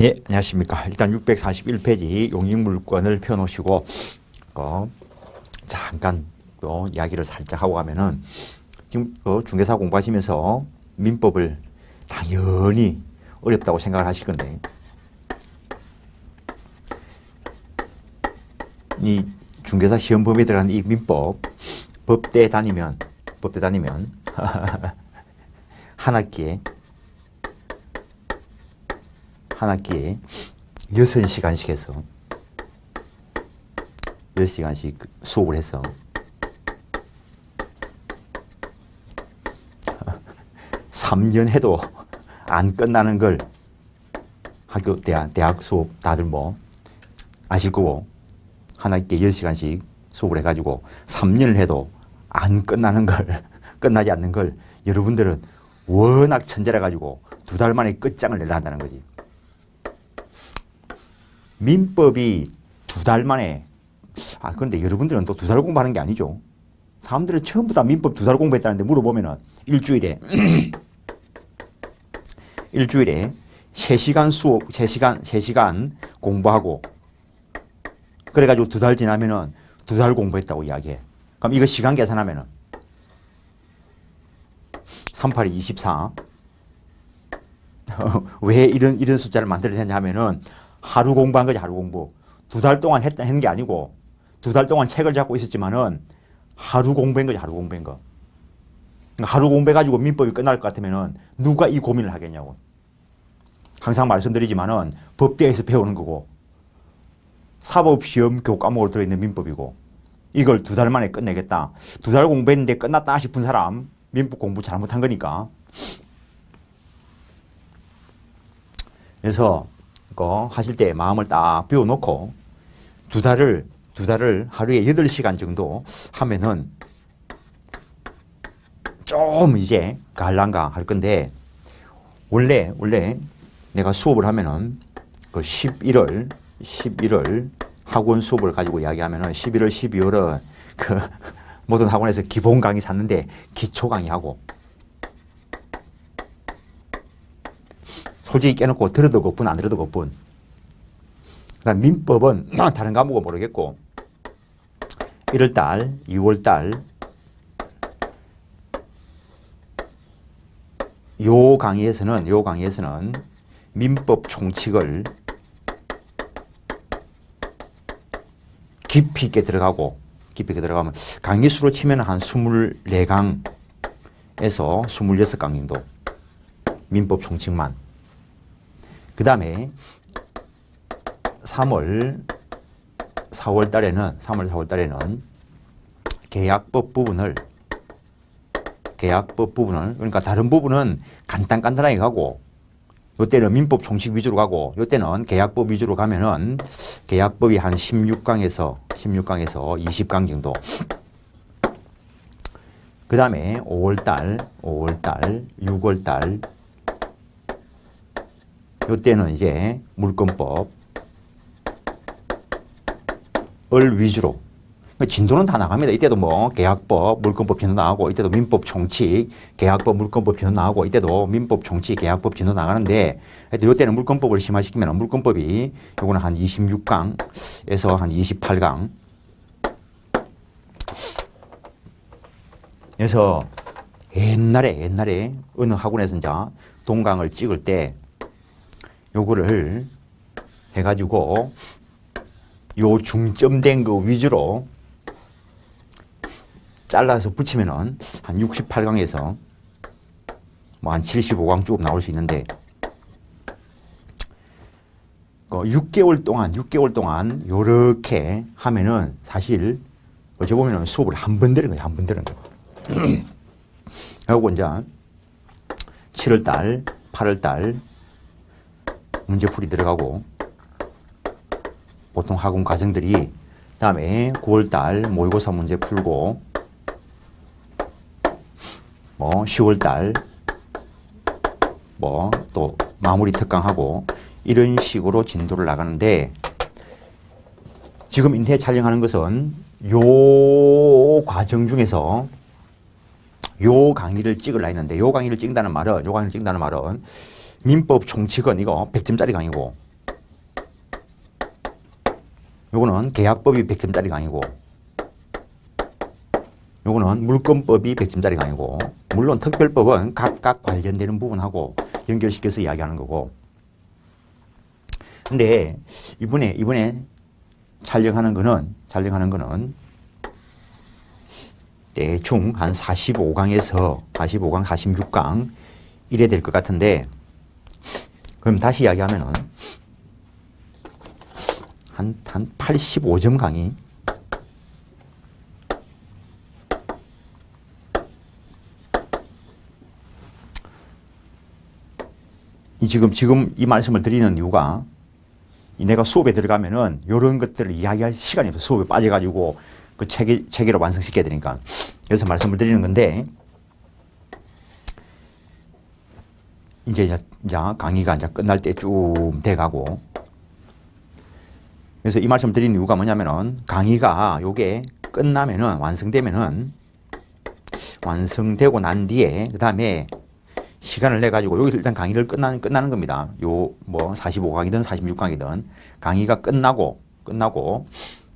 예, 안녕하십니까. 일단 641페이지 용익물권을 펴놓으시고 잠깐 또 이야기를 살짝 하고 가면은 지금 중개사 공부하시면서 민법을 당연히 어렵다고 생각을 하실 건데 이 중개사 시험 범위에 들어가는 이 민법 법대 다니면 한 학기에 6시간씩 해서 6시간씩 수업을 해서 삼 년 해도 안 끝나는 걸 학교, 대학 수업 다들 뭐 아실 거고 한 학기에 10시간씩 수업을 해가지고 3년을 해도 안 끝나는 걸 끝나지 않는 걸 여러분들은 워낙 천재라 가지고 2달 만에 끝장을 내려 한다는 거지. 민법이 2달 만에 그런데 여러분들은 또 2달 공부하는 게 아니죠. 사람들은 전부 다 민법 2달 공부했다는데 물어보면은 일주일에 3시간 수업, 3시간 공부하고 그래가지고 2달 지나면은 2달 공부했다고 이야기해. 그럼 이거 시간 계산하면은 38이 24. 왜 이런 숫자를 만들어냈냐 하면은 하루 공부한 거지, 하루 공부. 2달 동안 했는 게 아니고 2달 동안 책을 잡고 있었지만은 하루 공부한 거지, 하루 공부한 거. 그러니까 하루 공부해가지고 민법이 끝날 것 같으면은 누가 이 고민을 하겠냐고. 항상 말씀드리지만은 법대에서 배우는 거고 사법시험 교과목으로 들어있는 민법이고 이걸 2달 만에 끝내겠다. 2달 공부했는데 끝났다 싶은 사람 민법 공부 잘못한 거니까. 그래서 이거 하실 때 마음을 딱 비워놓고 2달을 하루에 8시간 정도 하면은 좀 이제 갈랑가 할 건데 원래 내가 수업을 하면은 그 11월 학원 수업을 가지고 이야기하면은 11월, 12월은 그 모든 학원에서 기본 강의 샀는데 기초 강의하고 솔직히 깨놓고 들어도 거뿐 안 들어도 거뿐. 그러니까 민법은 다른 과목은 모르겠고 1월달, 2월달 요 강의에서는 민법 총칙을 깊이 있게 들어가면 강의 수로 치면 한 24강에서 26강 정도 민법 총칙만. 그 다음에 3월, 4월 달에는 계약법 부분을 그러니까 다른 부분은 간단하게 가고 요때는 민법 총칙 위주로 가고 요때는 계약법 위주로 가면은 계약법이 한 16강에서 20강 정도. 그 다음에 5월달, 6월달 요때는 이제 물권법을 위주로 진도는 다 나갑니다. 이때도 뭐 계약법, 물권법 진도 나가고 이때도 민법 총칙, 계약법, 물권법 진도 나가고 이때도 민법 총칙, 계약법 진도 나가는데 이때는 물권법을 심화시키면 물권법이 요거는 한 26강에서 한 28강. 그래서 옛날에 어느 학원에서 이제 동강을 찍을 때 요거를 해가지고 요 중점된 거 위주로 잘라서 붙이면은 한 68강에서 뭐 한 75강 쭉 나올 수 있는데 6개월 동안 요렇게 하면은 사실 어찌 보면은 수업을 한 번 들은 거예요. 그리고 이제 7월달, 8월달 문제풀이 들어가고 보통 학원 과정들이 다음에 9월달 모의고사 문제 풀고 뭐 10월달 뭐 또 마무리 특강하고 이런 식으로 진도를 나가는데 지금 인터넷 촬영하는 것은 요 과정 중에서 요 강의를 찍으려 했는데 요 강의를 찍는다는 말은 민법 총칙은 이거 100점짜리 강의고 요거는 계약법이 100점짜리 강의고, 요거는 물권법이 100점짜리 강의고, 물론 특별법은 각각 관련되는 부분하고 연결시켜서 이야기하는 거고. 근데 이번에 촬영하는 거는 대충 한 45강에서 45강, 46강 이래 될 것 같은데, 그럼 다시 이야기하면은 한 85점 강의, 지금 이 말씀을 드리는 이유가, 내가 수업에 들어가면은 이런 것들을 이야기할 시간이 없어. 수업에 빠져가지고 그 체계로 완성시켜야 되니까. 그래서 말씀을 드리는 건데, 이제 강의가 이제 끝날 때쯤 돼가고, 그래서 이 말씀 드리는 이유가 뭐냐면은, 강의가 요게 끝나면은, 완성되고 난 뒤에, 그 다음에 시간을 내가지고, 여기서 일단 강의를 끝나는 겁니다. 요, 45강이든 46강이든, 강의가 끝나고,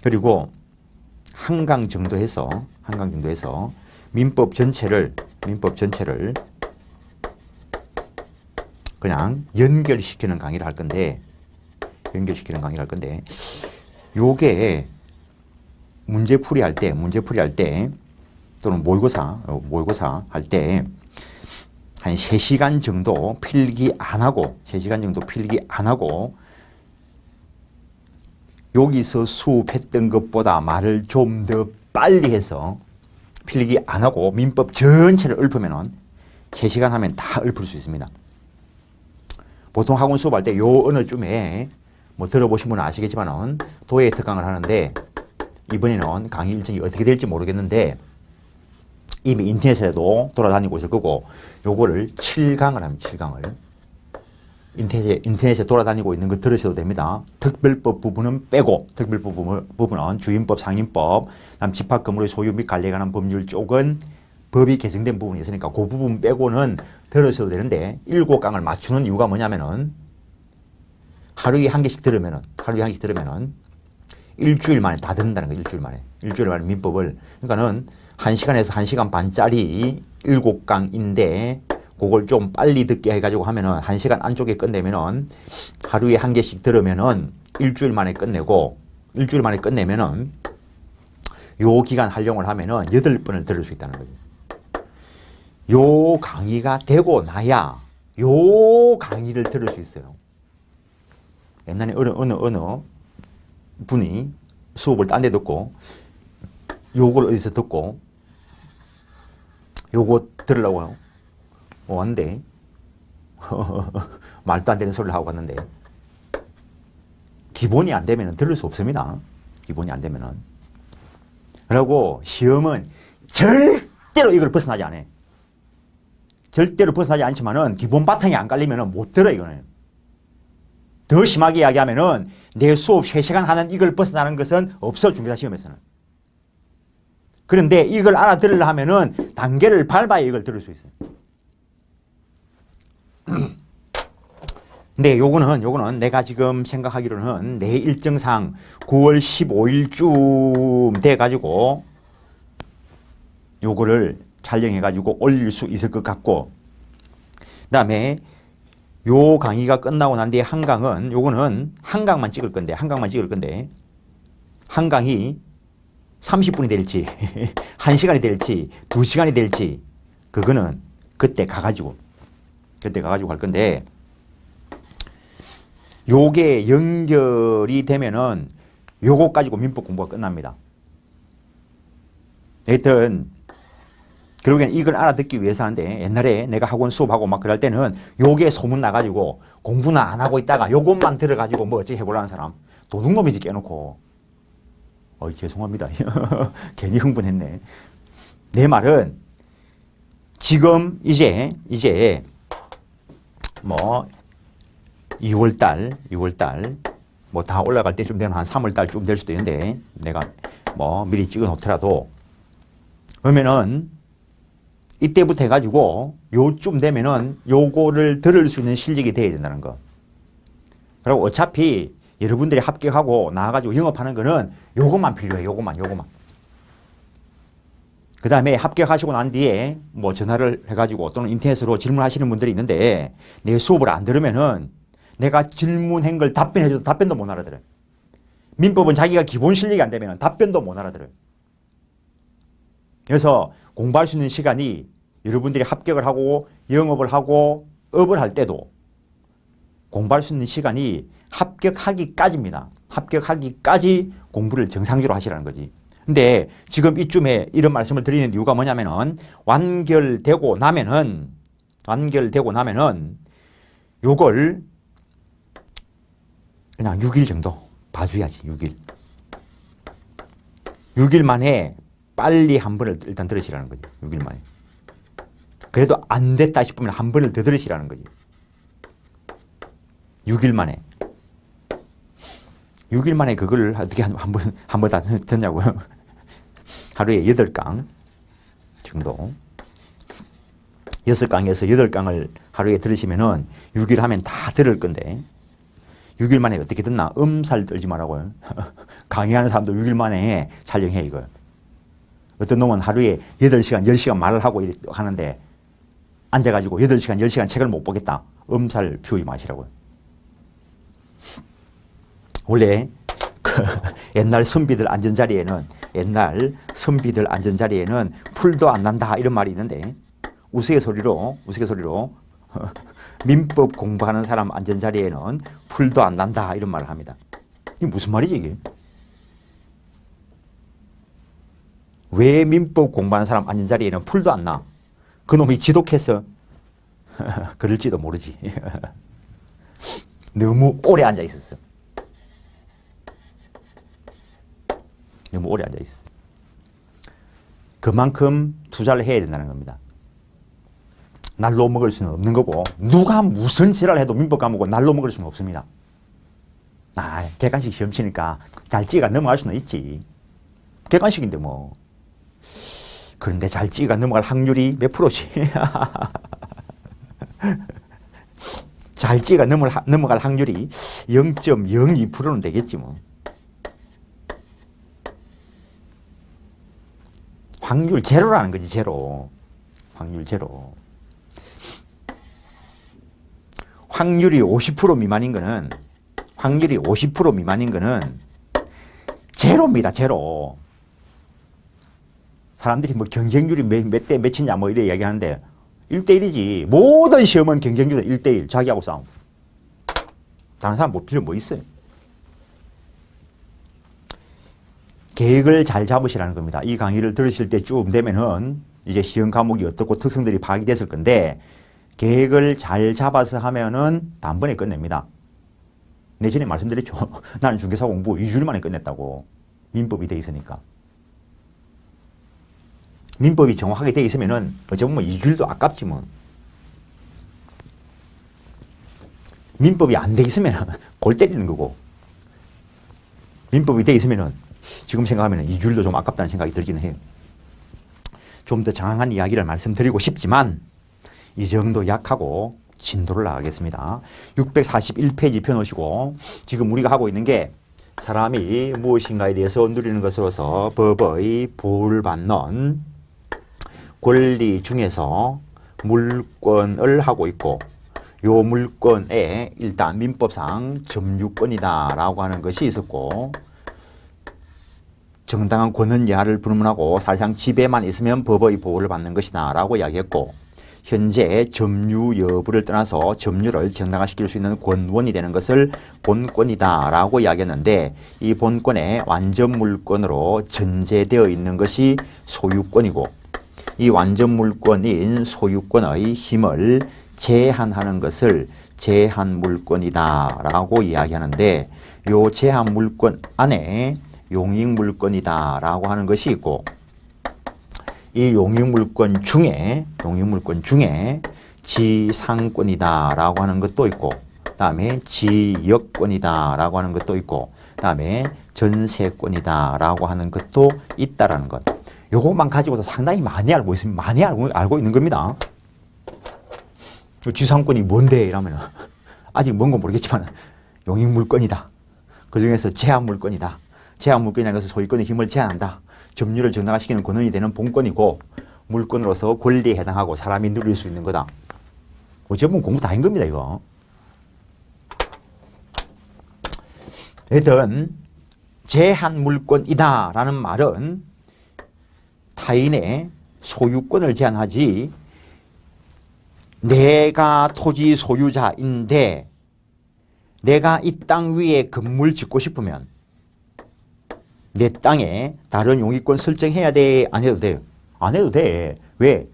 그리고 한강 정도 해서, 민법 전체를 그냥 연결시키는 강의를 할 건데, 요게 문제풀이 할 때, 또는 모의고사 할 때, 한 3시간 정도 필기 안 하고, 여기서 수업했던 것보다 말을 좀 더 빨리 해서 필기 안 하고 민법 전체를 읊으면은 3시간 하면 다 읊을 수 있습니다. 보통 학원 수업할 때 요 어느 쯤에 들어보신 분은 아시겠지만은 도예 특강을 하는데, 이번에는 강의 일정이 어떻게 될지 모르겠는데 이미 인터넷에도 돌아다니고 있을 거고, 요거를 7강을 하면 7강을 인터넷에 돌아다니고 있는 거 들으셔도 됩니다. 특별법 부분은 빼고, 부분은 주임법, 상임법, 그다음 집합 건물의 소유 및 관리에 관한 법률 쪽은 법이 개정된 부분이 있으니까 그 부분 빼고는 들으셔도 되는데, 7강을 맞추는 이유가 뭐냐면은, 하루에 한 개씩 들으면은 일주일 만에 다 듣는다는 거예요. 일주일 만에 민법을. 그러니까는 1시간에서 1시간 반짜리 7강인데 그걸 좀 빨리 듣게 해가지고 하면은 1시간 안쪽에 끝내면은, 하루에 한 개씩 들으면은 일주일 만에 끝내면은 요 기간 활용을 하면은 8번을 들을 수 있다는 거죠. 요 강의가 되고 나야 요 강의를 들을 수 있어요. 옛날에 어느 분이 수업을 딴 데 듣고 요걸 어디서 듣고 요거 들으려고 왔는데 말도 안 되는 소리를 하고 갔는데, 기본이 안 되면 들을 수 없습니다. 기본이 안 되면은. 그리고 시험은 절대로 이걸 벗어나지 않아요. 절대로 벗어나지 않지만은 기본 바탕이 안 깔리면은 못 들어, 이거는. 더 심하게 이야기하면은 내 수업 3시간 하는 이걸 벗어나는 것은 없어, 중개사 시험에서는. 그런데 이걸 알아들으려 하면은 단계를 밟아야 이걸 들을 수 있어요. 근데 요거는 내가 지금 생각하기로는 내 일정상 9월 15일쯤 돼가지고 요거를 촬영해가지고 올릴 수 있을 것 같고, 그 다음에 요 강의가 끝나고 난 뒤에 한강은, 요거는 한강만 찍을 건데, 한강이 30분이 될지, 1시간이 될지, 2시간이 될지, 그거는 그때 가가지고 할 건데, 요게 연결이 되면은 요거 가지고 민법 공부가 끝납니다. 하여튼, 결국엔 이걸 알아듣기 위해서 하는데, 옛날에 내가 학원 수업하고 막 그럴 때는 요게 소문 나가지고 공부는 안 하고 있다가 요것만 들어가지고 뭐 어찌 해보라는 사람, 도둑놈이지 깨놓고. 죄송합니다. 괜히 흥분했네. 내 말은 지금 이제 2월달 뭐 다 올라갈 때쯤 되면 한 3월달쯤 될 수도 있는데, 내가 미리 찍어 놓더라도, 그러면은 이때부터 해가지고 요쯤 되면은 요거를 들을 수 있는 실력이 돼야 된다는 거. 그리고 어차피 여러분들이 합격하고 나와가지고 영업하는 거는 요것만 필요해요. 요것만. 그 다음에 합격하시고 난 뒤에 뭐 전화를 해가지고 또는 인터넷으로 질문하시는 분들이 있는데 내 수업을 안 들으면은 내가 질문한 걸 답변해줘도 답변도 못 알아들어요. 민법은 자기가 기본 실력이 안 되면 답변도 못 알아들어요. 그래서 공부할 수 있는 시간이 여러분들이 합격을 하고 영업을 하고 업을 할 때도 공부할 수 있는 시간이 합격하기까지입니다. 합격하기까지 공부를 정상적으로 하시라는 거지. 근데 지금 이쯤에 이런 말씀을 드리는 이유가 뭐냐면은 완결되고 나면은 요걸 그냥 6일 정도 봐줘야지. 6일 만에 빨리 한 번을 일단 들으시라는 거지. 6일 만에. 그래도 안 됐다 싶으면 한 번을 더 들으시라는 거지. 6일 만에. 6일 만에 그걸 어떻게 한 번 다 듣냐고요? 하루에 8강 정도. 6강에서 8강을 하루에 들으시면은 6일 하면 다 들을 건데 6일 만에 어떻게 듣나? 엄살 떨지 말라고요. 강의하는 사람도 6일 만에 촬영해 이거. 어떤 놈은 하루에 8시간, 10시간 말을 하고 하는데 앉아가지고 8시간, 10시간 책을 못 보겠다. 엄살 피우지 마시라고요. 원래 옛날 선비들 앉은 자리에는 풀도 안 난다 이런 말이 있는데 우스갯소리로 민법 공부하는 사람 앉은 자리에는 풀도 안 난다 이런 말을 합니다. 이게 무슨 말이지 이게? 왜 민법 공부하는 사람 앉은 자리에는 풀도 안 나? 그놈이 지독해서 그럴지도 모르지. 너무 오래 앉아 있었어. 너무 오래 앉아 있어. 그만큼 투자를 해야 된다는 겁니다. 날로 먹을 수는 없는 거고 누가 무슨 지랄을 해도 민법 과목은 날로 먹을 수는 없습니다. 객관식 시험 치니까 잘 찍어가 넘어갈 수는 있지. 객관식인데 뭐. 그런데 잘 찍어가 넘어갈 확률이 몇 프로지? 잘 찍어가 넘어갈 확률이 0.02%는 되겠지 뭐. 확률 제로라는 거지, 제로. 확률 제로. 확률이 50% 미만인 거는 제로입니다, 제로. 사람들이 뭐 경쟁률이 몇 대 몇이냐 뭐 이래 이야기하는데 1대1이지. 모든 시험은 경쟁률은 1대1. 자기하고 싸움. 다른 사람 뭐 필요 뭐 있어요? 계획을 잘 잡으시라는 겁니다. 이 강의를 들으실 때쯤 되면은 이제 시험 과목이 어떻고 특성들이 파악이 됐을 건데 계획을 잘 잡아서 하면은 단번에 끝냅니다. 내전에 말씀드렸죠. 나는 중개사 공부 2주일 만에 끝냈다고. 민법이 돼 있으니까. 민법이 정확하게 돼 있으면은 어찌 보면 2주일도 아깝지 뭐. 민법이 안 돼 있으면 골 때리는 거고. 민법이 돼 있으면은 지금 생각하면 2주일도 좀 아깝다는 생각이 들기는 해요. 좀 더 장황한 이야기를 말씀드리고 싶지만 이 정도 약하고 진도를 나가겠습니다. 641페이지 펴놓으시고 지금 우리가 하고 있는 게 사람이 무엇인가에 대해서 누리는 것으로서 법의 보호를 받는 권리 중에서 물권을 하고 있고 요 물권에 일단 민법상 점유권이다라고 하는 것이 있었고 정당한 권한 여하를 불문하고 사실상 지배만 있으면 법의 보호를 받는 것이다 라고 이야기했고 현재 점유 여부를 떠나서 점유를 정당화시킬 수 있는 권원이 되는 것을 본권이다 라고 이야기했는데 이 본권의 완전 물권으로 전제되어 있는 것이 소유권이고 이 완전 물권인 소유권의 힘을 제한하는 것을 제한 물권이다 라고 이야기하는데 요 제한 물권 안에 용익 물권이다 라고 하는 것이 있고 이 용익 물권 중에 지상권이다 라고 하는 것도 있고 그 다음에 지역권이다 라고 하는 것도 있고 그 다음에 전세권이다 라고 하는 것도 있다라는 것. 요것만 가지고도 상당히 많이 알고 있는 겁니다. 지상권이 뭔데 이러면 아직 뭔 건 모르겠지만 용익 물권이다. 그 중에서 제한물권이다. 제한물권이라는 것은 소유권의 힘을 제한한다. 점유를 정당화시키는 근원이 되는 본권이고 물권으로서 권리에 해당하고 사람이 누릴 수 있는 거다. 어쩌면 공부 다 한 겁니다, 이거. 여튼 제한물권이다라는 말은 타인의 소유권을 제한하지 내가 토지 소유자인데 내가 이 땅 위에 건물 짓고 싶으면 내 땅에 다른 용의권 설정해야 돼? 안 해도 돼요? 안 해도 돼. 왜?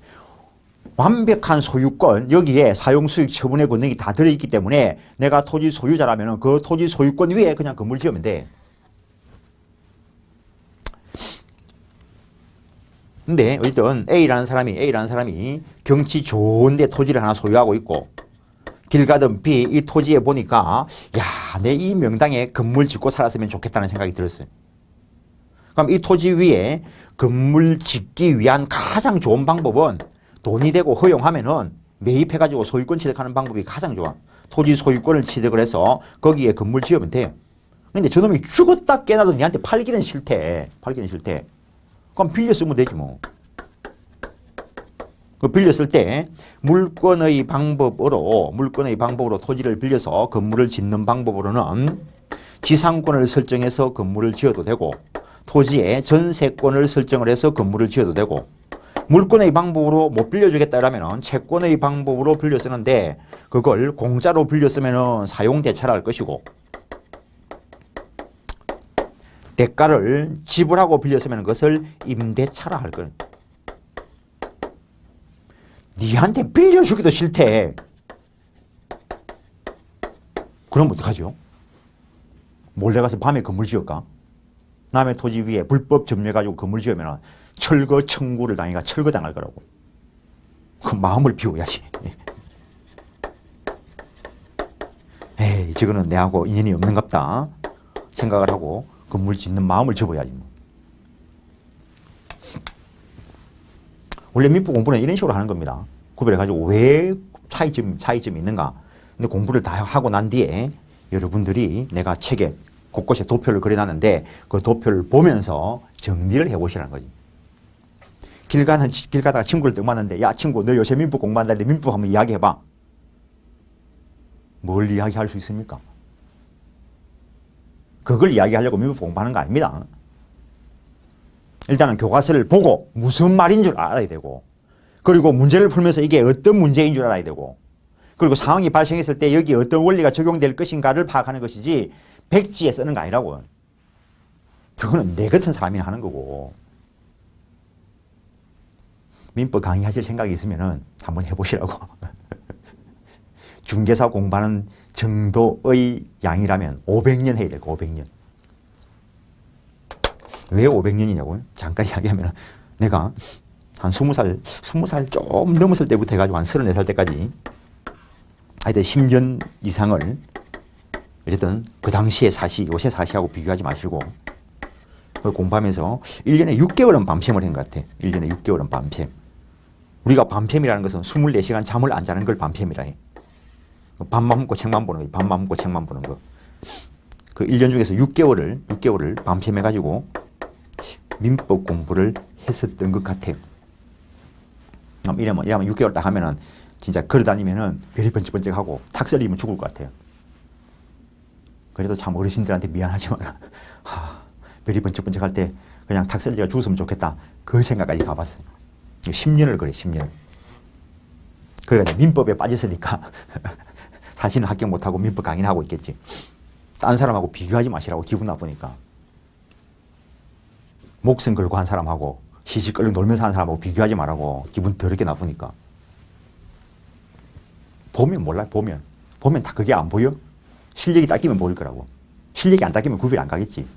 완벽한 소유권, 여기에 사용수익 처분의 권능이 다 들어있기 때문에 내가 토지 소유자라면 그 토지 소유권 위에 그냥 건물 지으면 돼. 근데 어쨌든 A라는 사람이 경치 좋은데 토지를 하나 소유하고 있고 길 가던 B 이 토지에 보니까 야, 내 이 명당에 건물 짓고 살았으면 좋겠다는 생각이 들었어요. 그럼 이 토지 위에 건물 짓기 위한 가장 좋은 방법은 돈이 되고 허용하면은 매입해가지고 소유권 취득하는 방법이 가장 좋아. 토지 소유권을 취득을 해서 거기에 건물 지으면 돼. 근데 저놈이 죽었다 깨나도 니한테 팔기는 싫대. 그럼 빌려 쓰면 되지 뭐. 그 빌렸을 때 물권의 방법으로 토지를 빌려서 건물을 짓는 방법으로는 지상권을 설정해서 건물을 지어도 되고 토지에 전세권을 설정을 해서 건물을 지어도 되고 물권의 방법으로 못 빌려주겠다 그러면 채권의 방법으로 빌려 쓰는데 그걸 공짜로 빌려 쓰면 사용대차를 할 것이고 대가를 지불하고 빌려 쓰면 그것을 임대차라 할 걸. 니한테 빌려주기도 싫대. 그럼 어떡하죠? 몰래 가서 밤에 건물 지을까? 남의 토지 위에 불법 점유해가지고 건물 지으면 철거 청구를 당해가 철거당할 거라고. 그 마음을 비워야지. 에이, 저거는 내하고 인연이 없는갑다 생각을 하고 건물 짓는 마음을 접어야지. 원래 민법 공부는 이런 식으로 하는 겁니다. 구별해가지고 왜 차이점이 있는가. 근데 공부를 다 하고 난 뒤에 여러분들이 내가 책에 곳곳에 도표를 그려놨는데 그 도표를 보면서 정리를 해보시라는 거지. 길 가다가 친구를 딱 만났는데 야 친구 너 요새 민법 공부한다는데 민법 한번 이야기해봐. 뭘 이야기할 수 있습니까? 그걸 이야기하려고 민법 공부하는 거 아닙니다. 일단은 교과서를 보고 무슨 말인 줄 알아야 되고 그리고 문제를 풀면서 이게 어떤 문제인 줄 알아야 되고 그리고 상황이 발생했을 때 여기에 어떤 원리가 적용될 것인가를 파악하는 것이지 백지에 쓰는 거 아니라고. 그거는 내 같은 사람이 하는 거고. 민법 강의하실 생각이 있으면 한번 해보시라고. 중개사 공부하는 정도의 양이라면 500년 해야 되고 500년. 왜 500년이냐고요? 잠깐 이야기하면 내가 한 20살 좀 넘었을 때부터 해가지고 한 34살 때까지 하여튼 10년 이상을 어쨌든 그 당시의 사시, 요새 사시하고 비교하지 마시고 그걸 공부하면서 1년에 6개월은 밤샘을 한 것 같아. 1년에 6개월은 밤샘. 우리가 밤샘이라는 것은 24시간 잠을 안 자는 걸 밤샘이라 해. 밥만 먹고 책만 보는 거, 밥만 먹고 책만 보는 거. 그 1년 중에서 6개월을 밤샘해가지고 민법 공부를 했었던 것 같아요. 이러면 6개월 딱 하면은 진짜 걸어다니면은 별이 번쩍번쩍하고 탁설이면 죽을 것 같아요. 그래도 참 어르신들한테 미안하지만 별이 번쩍번쩍할 때 그냥 탁설이가 죽었으면 좋겠다. 그 생각까지 가봤어요. 10년을 그래, 10년. 그러니까 민법에 빠졌으니까 사실은 합격 못하고 민법 강의는 하고 있겠지. 딴 사람하고 비교하지 마시라고 기분 나쁘니까. 목숨 걸고 한 사람하고 시시껄렁 놀면서 하는 사람하고 비교하지 말라고 기분 더럽게 나쁘니까. 보면 몰라요. 보면 다 그게 안 보여? 실력이 닦이면 보일 거라고. 실력이 안 닦이면 구별 안 가겠지.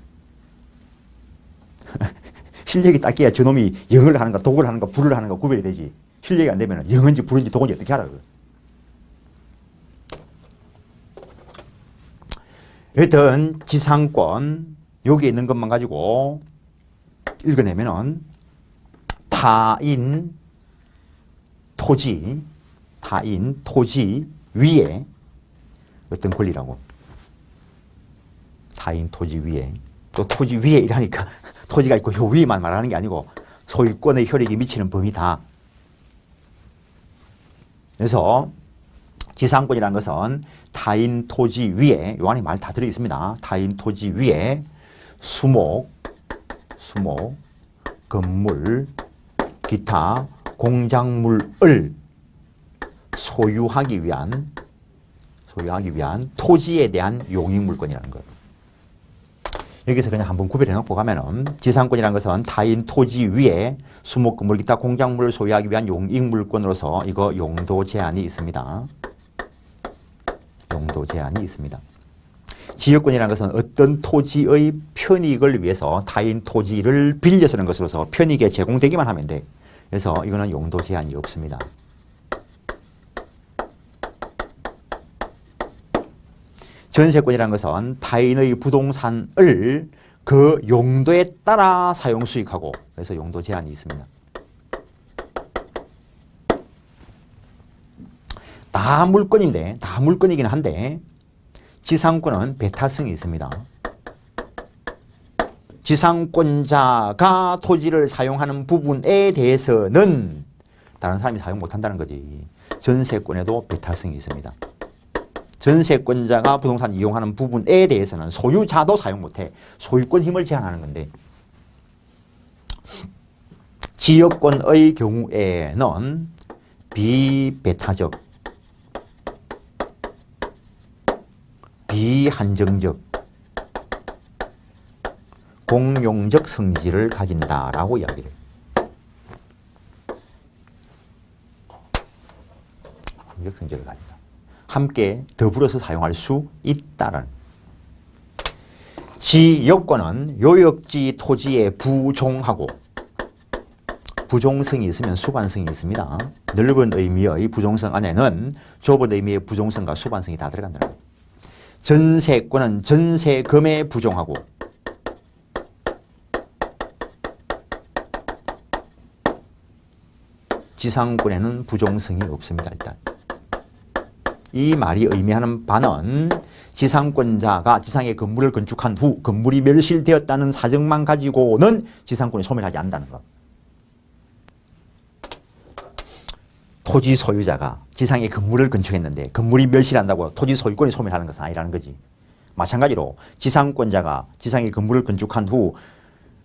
실력이 닦여야 저놈이 영을 하는가 독을 하는가 불을 하는가 구별이 되지. 실력이 안 되면 영인지 불인지 독인지 어떻게 알아? 여튼 지상권 여기에 있는 것만 가지고 읽어내면은 타인 토지 위에 어떤 권리라고. 타인 토지 위에, 또 토지 위에 이라니까 토지가 있고 요 위에만 말하는 게 아니고 소유권의 효력이 미치는 범위다. 그래서 지상권이라는 것은 타인 토지 위에, 요 안에 말 다 들어 있습니다. 타인 토지 위에 수목, 건물, 기타 공작물을 소유하기 위한 토지에 대한 용익물권이라는 거예요. 여기서 그냥 한번 구별해 놓고 가면은 지상권이라는 것은 타인 토지 위에 수목, 건물, 기타 공작물을 소유하기 위한 용익물권으로서 이거 용도 제한이 있습니다. 용도 제한이 있습니다. 지역권이라는 것은 어떤 토지의 편익을 위해서 타인 토지를 빌려 쓰는 것으로서 편익에 제공되기만 하면 돼. 그래서 이거는 용도 제한이 없습니다. 전세권이라는 것은 타인의 부동산을 그 용도에 따라 사용 수익하고, 그래서 용도 제한이 있습니다. 다 물건인데, 다 물건이긴 한데 지상권은 배타성이 있습니다. 지상권자가 토지를 사용하는 부분에 대해서는 다른 사람이 사용 못한다는 거지. 전세권에도 배타성이 있습니다. 전세권자가 부동산 이용하는 부분에 대해서는 소유자도 사용 못해. 소유권 힘을 제한하는 건데, 지역권의 경우에는 비배타적, 비한정적, 공용적 성질을 가진다라고 이야기를 해요. 공용적 성질을 가진다. 함께 더불어서 사용할 수 있다는. 지역권은 요역지 토지에 부종하고, 부종성이 있으면 수반성이 있습니다. 넓은 의미의 부종성 안에는 좁은 의미의 부종성과 수반성이 다 들어간다는 거예요. 전세권은 전세금에 부종하고, 지상권에는 부종성이 없습니다. 일단 이 말이 의미하는 바는 지상권자가 지상에 건물을 건축한 후 건물이 멸실되었다는 사정만 가지고는 지상권이 소멸하지 않는다는 것. 토지 소유자가 지상에 건물을 건축했는데 건물이 멸실한다고 토지 소유권이 소멸하는 것은 아니라는 거지. 마찬가지로 지상권자가 지상에 건물을 건축한 후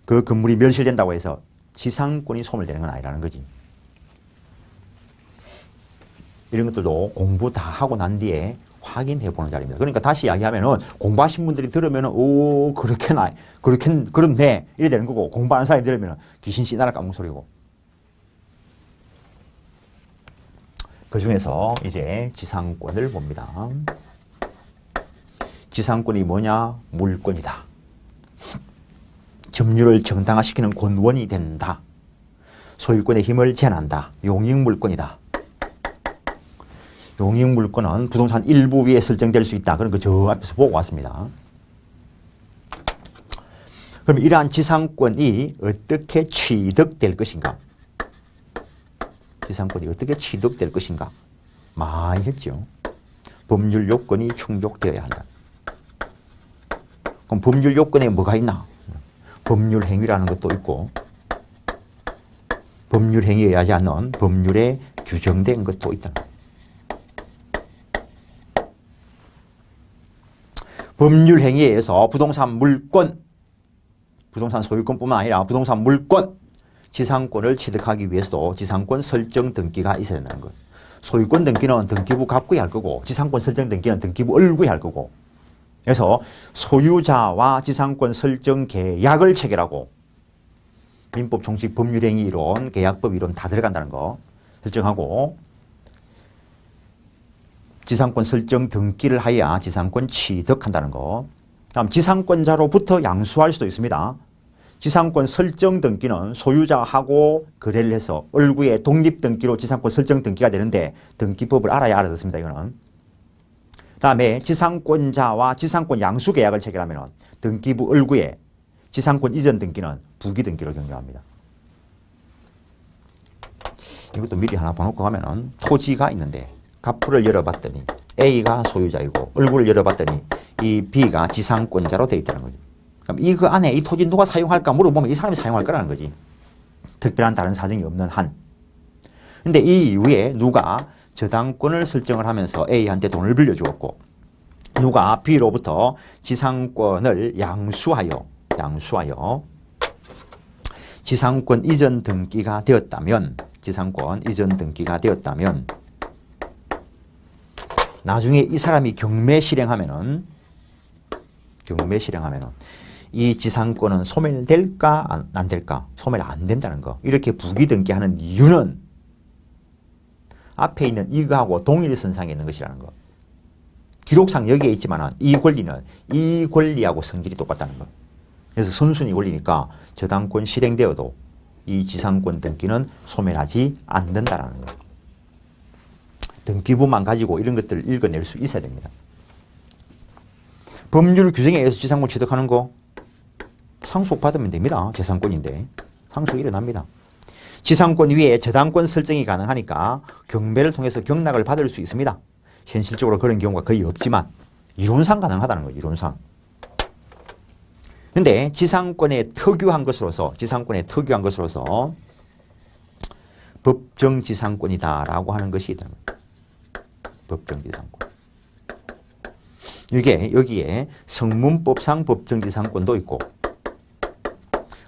그 건물이 멸실된다고 해서 지상권이 소멸되는 건 아니라는 거지. 이런 것들도 공부 다 하고 난 뒤에 확인해 보는 자리입니다. 그러니까 다시 이야기하면은 공부하신 분들이 들으면은 오 그렇네 이래 되는 거고, 공부하는 사람이 들으면은 귀신 씨나라 까먹은 소리고. 그 중에서 이제 지상권을 봅니다. 지상권이 뭐냐? 물권이다. 점유를 정당화시키는 권원이 된다. 소유권의 힘을 제한한다. 용익물권이다. 용익물권은 부동산 일부 위에 설정될 수 있다. 그런 거 저 앞에서 보고 왔습니다. 그럼 이러한 지상권이 어떻게 취득될 것인가? 지상권이 어떻게 취득될 것인가? 많이 했죠. 법률 요건이 충족되어야 한다. 그럼 법률 요건에 뭐가 있나? 법률 행위라는 것도 있고, 법률 행위에 하지 않는 법률에 규정된 것도 있다. 법률 행위에 의해서 부동산 물권, 부동산 소유권뿐만 아니라 부동산 물권, 지상권을 취득하기 위해서도 지상권 설정 등기가 있어야 된다는 것. 소유권 등기는 등기부 갑구에 할 거고, 지상권 설정 등기는 등기부 을구에 할 거고. 그래서 소유자와 지상권 설정 계약을 체결하고, 민법, 총칙, 법률행위 이론, 계약법 이론 다 들어간다는 거 설정하고, 지상권 설정 등기를 하여야 지상권 취득한다는 거. 다음 지상권자로부터 양수할 수도 있습니다. 지상권 설정 등기는 소유자하고 거래를 해서 을구의 독립 등기로 지상권 설정 등기가 되는데, 등기법을 알아야 알아듣습니다. 이거는. 다음에 지상권자와 지상권 양수 계약을 체결하면 등기부 을구에 지상권 이전 등기는 부기 등기로 경영합니다. 이것도 미리 하나 봐놓고 가면은, 토지가 있는데 갑부를 열어봤더니 A가 소유자이고 얼굴을 열어봤더니 이 B가 지상권자로 되어 있다는 거죠. 그럼 이 그 안에 이 토지 누가 사용할까 물어보면 이 사람이 사용할 거라는 거지. 특별한 다른 사정이 없는 한. 근데 이 이후에 누가 저당권을 설정을 하면서 A한테 돈을 빌려주었고 누가 B로부터 지상권을 양수하여 지상권 이전 등기가 되었다면 나중에 이 사람이 경매 실행하면은 이 지상권은 소멸될까 안 될까? 소멸 안 된다는 거. 이렇게 부기 등기하는 이유는 앞에 있는 이거하고 동일선상에 있는 것이라는 거. 기록상 여기에 있지만 이 권리는 이 권리하고 성질이 똑같다는 거. 그래서 선순위 권리니까 저당권 실행되어도 이 지상권 등기는 소멸하지 않는다라는 거. 등기부만 가지고 이런 것들을 읽어낼 수 있어야 됩니다. 법률 규정에 의해서 지상권 취득하는 거 상속받으면 됩니다. 재산권인데 상속이 일어납니다. 지상권 위에 저당권 설정이 가능하니까 경매를 통해서 경락을 받을 수 있습니다. 현실적으로 그런 경우가 거의 없지만 이론상 가능하다는 거예요. 이론상. 근데 지상권에 특유한 것으로서 법정지상권이다라고 하는 것이 있다는 거예요. 법정지상권. 이게 여기에 성문법상 법정지상권도 있고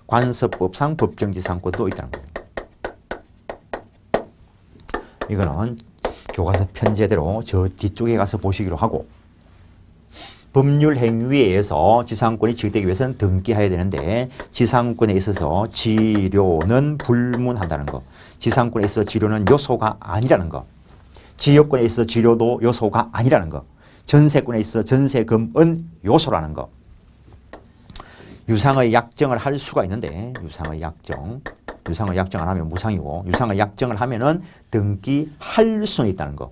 관습법상 법정지상권도 있다는 거예요. 이거는 교과서 편제대로 저 뒤쪽에 가서 보시기로 하고 법률 행위에 의해서 지상권이 취득되기 위해서는 등기해야 되는데 지상권에 있어서 지료는 불문한다는 거. 지상권에 있어서 지료는 요소가 아니라는 거. 지역권에 있어서 지료도 요소가 아니라는 거. 전세권에 있어서 전세금은 요소라는 거. 유상의 약정을 할 수가 있는데 유상의 약정 안 하면 무상이고 유상의 약정을 하면은 등기할 수는 있다는 거.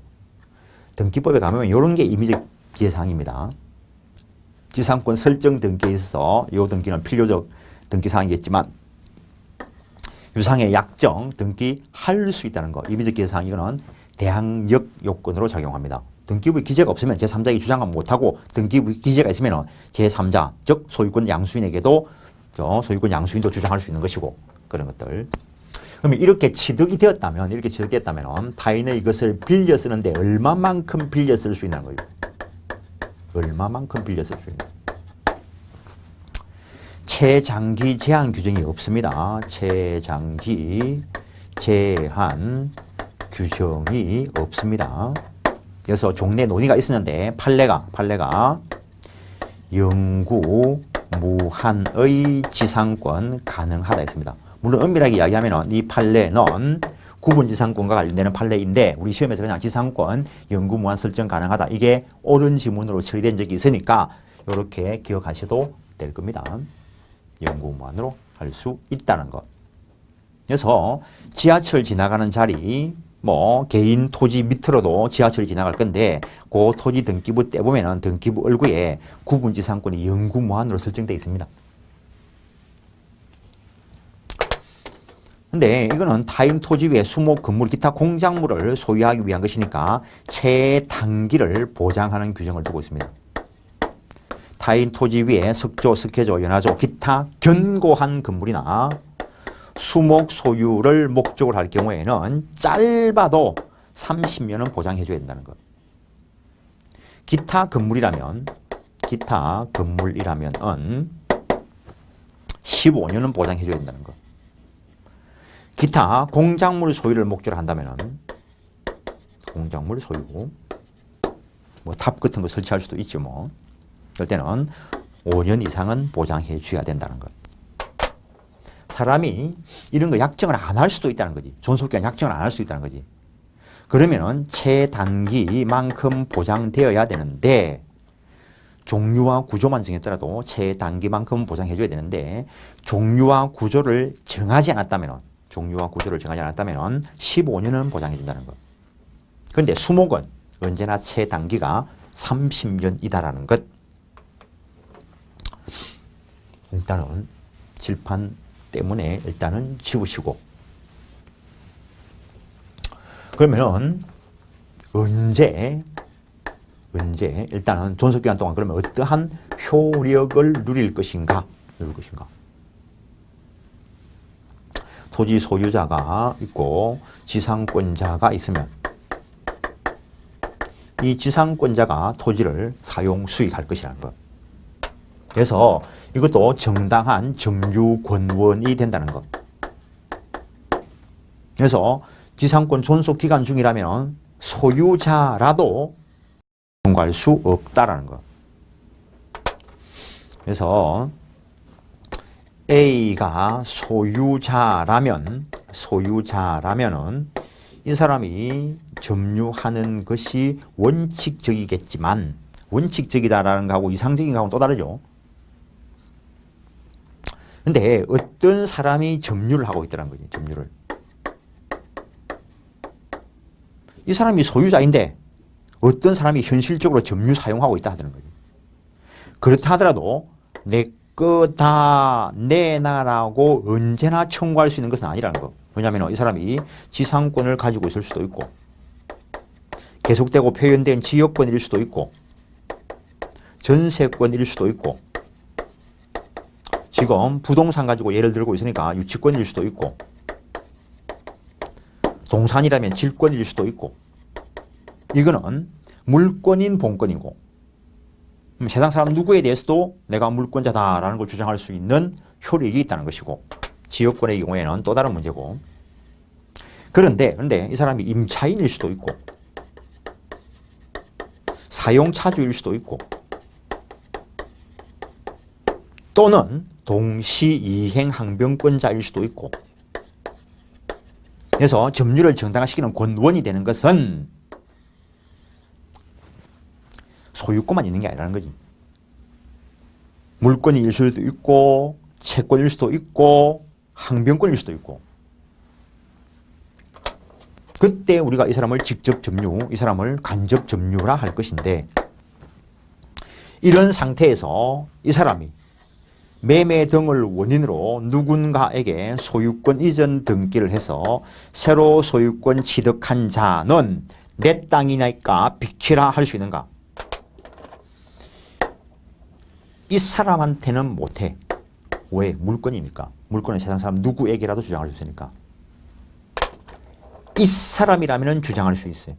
등기법에 가면 이런 게 임의적 기재사항입니다. 지상권 설정 등기에 있어서 이 등기는 필요적 등기사항이겠지만 유상의 약정 등기할 수 있다는 거. 임의적 기재사항 이거는 대항력 요건으로 작용합니다. 등기부의 기재가 없으면 제3자에게 주장은 못하고 등기부의 기재가 있으면 제3자 즉 소유권 양수인에게도 소유권 양수인도 주장할 수 있는 것이고 그런 것들. 그러면 이렇게 취득이 되었다면 타인의 것을 빌려 쓰는데 얼마만큼 빌려 쓸 수 있는 거예요? 얼마만큼 빌려 쓸 수 있는 거예요? 최장기 제한 규정이 없습니다. 최장기 제한 규정이 없습니다. 그래서 종래 논의가 있었는데 판례가 영구 무한의 지상권 가능하다 했습니다. 물론 엄밀하게 이야기하면 이 판례는 구분지상권과 관련되는 판례인데 우리 시험에서 그냥 지상권 영구무한 설정 가능하다. 이게 옳은 지문으로 처리된 적이 있으니까 이렇게 기억하셔도 될 겁니다. 영구무한으로 할 수 있다는 것. 그래서 지하철 지나가는 자리 개인 토지 밑으로도 지하철이 지나갈 건데 그 토지 등기부 떼보면 등기부 얼굴에 구분지상권이 영구무한으로 설정되어 있습니다. 근데 이거는 타인 토지 위에 수목, 건물, 기타 공작물을 소유하기 위한 것이니까 최단기를 보장하는 규정을 두고 있습니다. 타인 토지 위에 석조, 석회조, 연화조, 기타 견고한 건물이나 수목 소유를 목적으로 할 경우에는 짧아도 30년은 보장해줘야 된다는 것. 기타 건물이라면 15년은 보장해줘야 된다는 것. 기타 공작물 소유를 목적으로 한다면 공작물 소유 탑 같은 거 설치할 수도 있죠. 그럴 때는 5년 이상은 보장해 줘야 된다는 것. 사람이 이런 거 약정을 안 할 수도 있다는 거지. 존속기간 약정을 안 할 수 있다는 거지. 그러면은 최단기만큼 보장되어야 되는데 종류와 구조만 정했더라도 최단기만큼 보장해 줘야 되는데 종류와 구조를 정하지 않았다면 15년은 보장해 준다는 것. 그런데 수목은 언제나 최단기가 30년이다라는 것. 일단은 칠판 때문에 일단은 지우시고 그러면은 언제 언제 일단은 존속기간 동안 그러면 어떠한 효력을 누릴 것인가? 토지 소유자가 있고 지상권자가 있으면 이 지상권자가 토지를 사용 수익할 것이라는 것. 그래서 이것도 정당한 점유 권원이 된다는 것. 그래서 지상권 존속 기간 중이라면 소유자라도 통과할 수 없다라는 것. 그래서 A가 소유자라면은 이 사람이 점유하는 것이 원칙적이겠지만 원칙적이다라는 거하고 이상적인 거하고는 또 다르죠. 근데 어떤 사람이 점유를 하고 있다는 거지, 점유를. 이 사람이 소유자인데 어떤 사람이 현실적으로 점유 사용하고 있다 하는 거지. 그렇다 하더라도 내 거다 내놔라고 언제나 청구할 수 있는 것은 아니라는 거. 왜냐하면 이 사람이 지상권을 가지고 있을 수도 있고 계속되고 표현된 지역권일 수도 있고 전세권일 수도 있고 지금 부동산 가지고 예를 들고 있으니까 유치권일 수도 있고 동산이라면 질권일 수도 있고 이거는 물권인 본권이고 세상 사람 누구에 대해서도 내가 물권자다라는 걸 주장할 수 있는 효력이 있다는 것이고 지역권의 경우에는 또 다른 문제고 그런데 이 사람이 임차인일 수도 있고 사용차주일 수도 있고 또는 동시이행 항변권자일 수도 있고 그래서 점유를 정당화시키는 권원이 되는 것은 소유권만 있는 게 아니라는 거지. 물권일 수도 있고 채권일 수도 있고 항변권일 수도 있고 그때 우리가 이 사람을 직접 점유, 이 사람을 간접 점유라 할 것인데 이런 상태에서 이 사람이 매매 등을 원인으로 누군가에게 소유권 이전 등기를 해서 새로 소유권 취득한 자는 내 땅이니까 비키라 할 수 있는가? 이 사람한테는 못해. 왜? 물권이니까. 물권은 세상 사람 누구에게라도 주장할 수 있으니까. 이 사람이라면 주장할 수 있어요.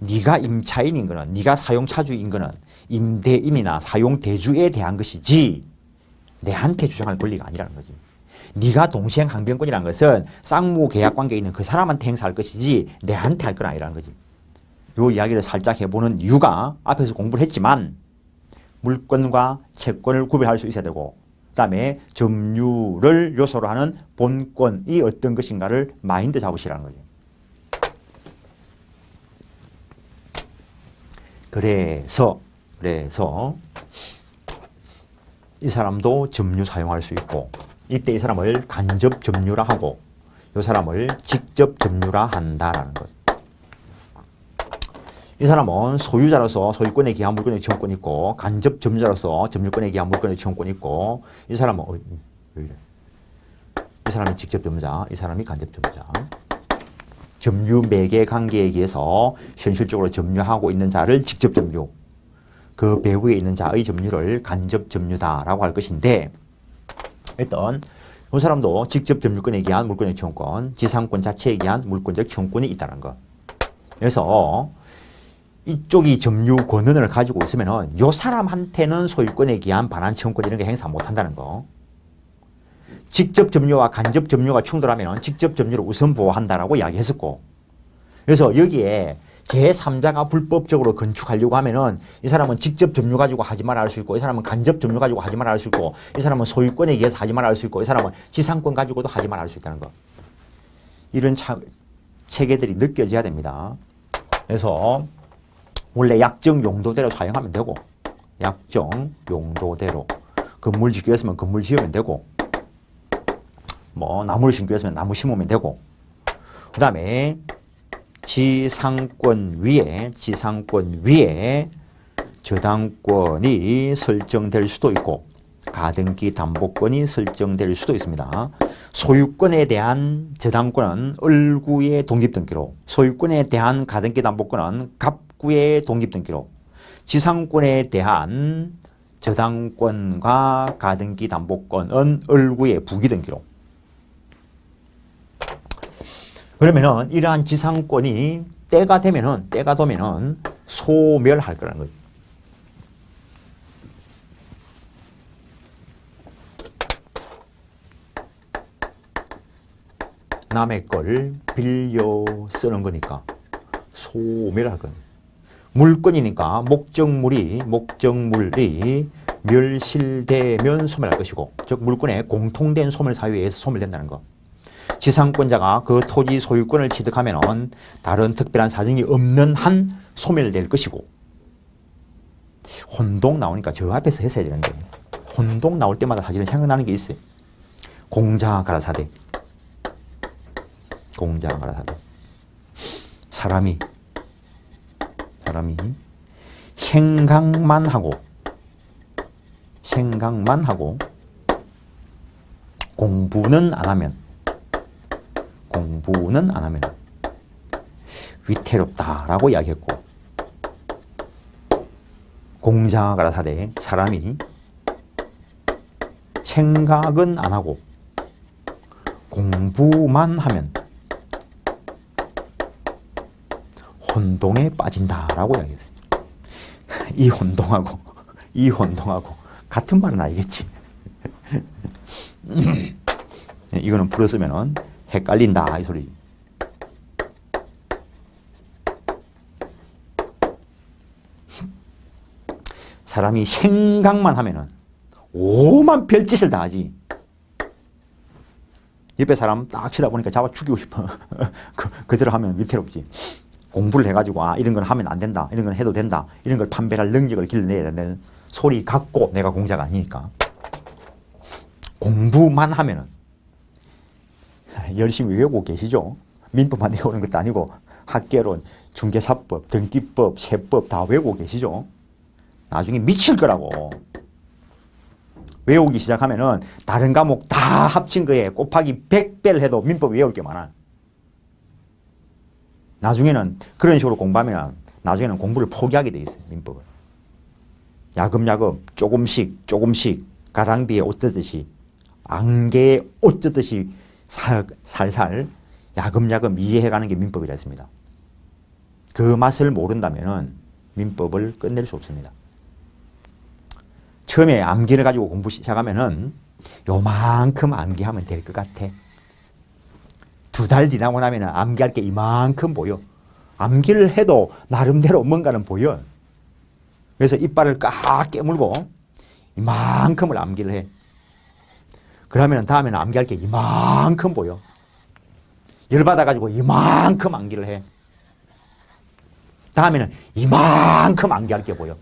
네가 임차인인 거는, 네가 사용차주인 거는 임대인이나 사용대주에 대한 것이지 내한테 주장할 권리가 아니라는 거지. 네가 동시행 항변권이라는 것은 쌍무 계약 관계에 있는 그 사람한테 행사할 것이지 내한테 할 건 아니라는 거지. 요 이야기를 살짝 해보는 이유가 앞에서 공부를 했지만 물권과 채권을 구별할 수 있어야 되고 그 다음에 점유를 요소로 하는 본권이 어떤 것인가를 마인드 잡으시라는 거죠. 그래서 이 사람도 점유 사용할 수 있고 이때 이 사람을 간접 점유라 하고 이 사람을 직접 점유라 한다라는 것. 이 사람은 소유자로서 소유권에 기한 물권의 지원권이 있고 간접 점유자로서 점유권에 기한 물권의 지원권이 있고 이 사람은 왜 이래? 이 사람이 직접 점유자, 이 사람이 간접 점유자. 점유 매개 관계에 의해서 현실적으로 점유하고 있는 자를 직접 점유, 그 배후에 있는 자의 점유를 간접 점유다라고 할 것인데 일단 이 사람도 직접 점유권에 기한 물권적 지원권, 지상권 자체에 기한 물권적 지원권이 있다는 것. 그래서 이쪽이 점유 권한을 가지고 있으면은 이 사람한테는 소유권에 기한 반환 채권권 이런 게 행사 못 한다는 거. 직접 점유와 간접 점유가 충돌하면 직접 점유를 우선 보호한다라고 이야기했었고 그래서 여기에 제3자가 불법적으로 건축하려고 하면은 이 사람은 직접 점유 가지고 하지 말아 할 수 있고 이 사람은 간접 점유 가지고 하지 말아 할 수 있고 이 사람은 소유권에 의해서 하지 말아 할 수 있고 이 사람은 지상권 가지고도 하지 말아 할 수 있다는 거. 이런 체계들이 느껴져야 됩니다. 그래서 원래 약정 용도대로 사용하면 되고 약정 용도대로 건물 짓기 위해서는 건물 지으면 되고 뭐 나무를 심기 위해서는 나무 심으면 되고 그 다음에 지상권 위에 저당권이 설정될 수도 있고 가등기 담보권이 설정될 수도 있습니다. 소유권에 대한 저당권은 을구의 독립등기로 소유권에 대한 가등기 담보권은 19의 독립등기록, 지상권에 대한 저당권과 가등기 담보권은 을구의 부기등기록. 그러면은 이러한 지상권이 때가 되면은 소멸할 거라는 거죠. 남의 걸 빌려 쓰는 거니까 소멸할 거예요. 물건이니까 목적물이 멸실되면 소멸할 것이고, 즉 물건의 공통된 소멸 사유에 의해서 소멸된다는 거. 지상권자가 그 토지 소유권을 취득하면 다른 특별한 사정이 없는 한 소멸될 것이고, 혼동 나오니까 저 앞에서 했어야 되는데 혼동 나올 때마다 사실은 생각나는 게 있어요. 공자가라사대. 사람이 생각만 하고 공부는 안 하면 위태롭다라고 이야기했고, 공자가라사대 사람이 생각은 안 하고 공부만 하면 혼동에 빠진다라고 이야기했습니다. 이 혼동하고 같은 말은 아니겠지. 이거는 풀어 쓰면은 헷갈린다 이 소리. 사람이 생각만 하면은 오만 별짓을 다 하지. 옆에 사람 딱 치다 보니까 잡아 죽이고 싶어. 그대로 하면 위태롭지. 공부를 해가지고 이런 건 하면 안 된다, 이런 건 해도 된다, 이런 걸 판별할 능력을 길러내야 된다는 소리 갖고 내가 공자가 아니니까. 공부만 하면은 열심히 외우고 계시죠. 민법만 외우는 것도 아니고 학계론, 중개사법, 등기법, 세법 다 외우고 계시죠. 나중에 미칠 거라고. 외우기 시작하면은 다른 과목 다 합친 거에 곱하기 100배를 해도 민법 외울 게 많아. 나중에는 그런 식으로 공부하면 나중에는 공부를 포기하게 돼 있어요. 민법을. 야금야금 조금씩 가랑비에 옷 젖듯이, 안개에 옷 젖듯이 살살 야금야금 이해해가는 게 민법이라 했습니다. 그 맛을 모른다면 민법을 끝낼 수 없습니다. 처음에 암기를 가지고 공부 시작하면은 요만큼 암기하면 될 것 같아. 2달 지나고 나면 암기할 게 이만큼 보여. 암기를 해도 나름대로 뭔가는 보여. 그래서 이빨을 꽉 깨물고 이만큼을 암기를 해. 그러면 다음에는 암기할 게 이만큼 보여. 열받아가지고 이만큼 암기를 해. 다음에는 이만큼 암기할 게 보여.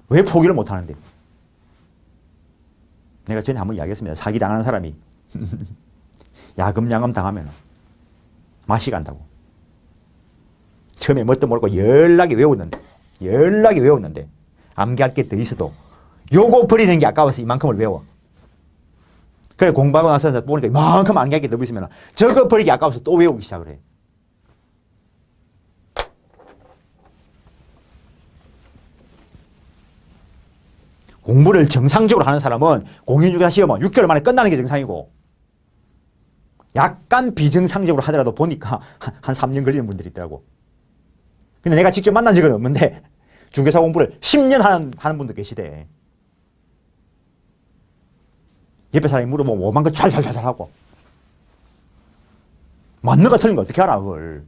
왜 포기를 못하는데? 내가 전에 한번 이야기했습니다. 사기당하는 사람이 야금야금 당하면 맛이 간다고. 처음에 뭣도 모르고 연락이 외웠는데 암기할 게 더 있어도 요거 버리는 게 아까워서 이만큼을 외워. 그래 공부하고 나서 보니까 이만큼 암기할 게 더 있으면 저거 버리기 아까워서 또 외우기 시작을 해. 공부를 정상적으로 하는 사람은 공인중개사 시험은 6개월 만에 끝나는 게 정상이고, 약간 비정상적으로 하더라도 보니까 한 3년 걸리는 분들이 있더라고. 근데 내가 직접 만난 적은 없는데 중개사 공부를 10년 하는 분도 계시대. 옆에 사람이 물어보면 오만 거 잘 하고. 맞는 거 틀린 거 어떻게 알아 그걸.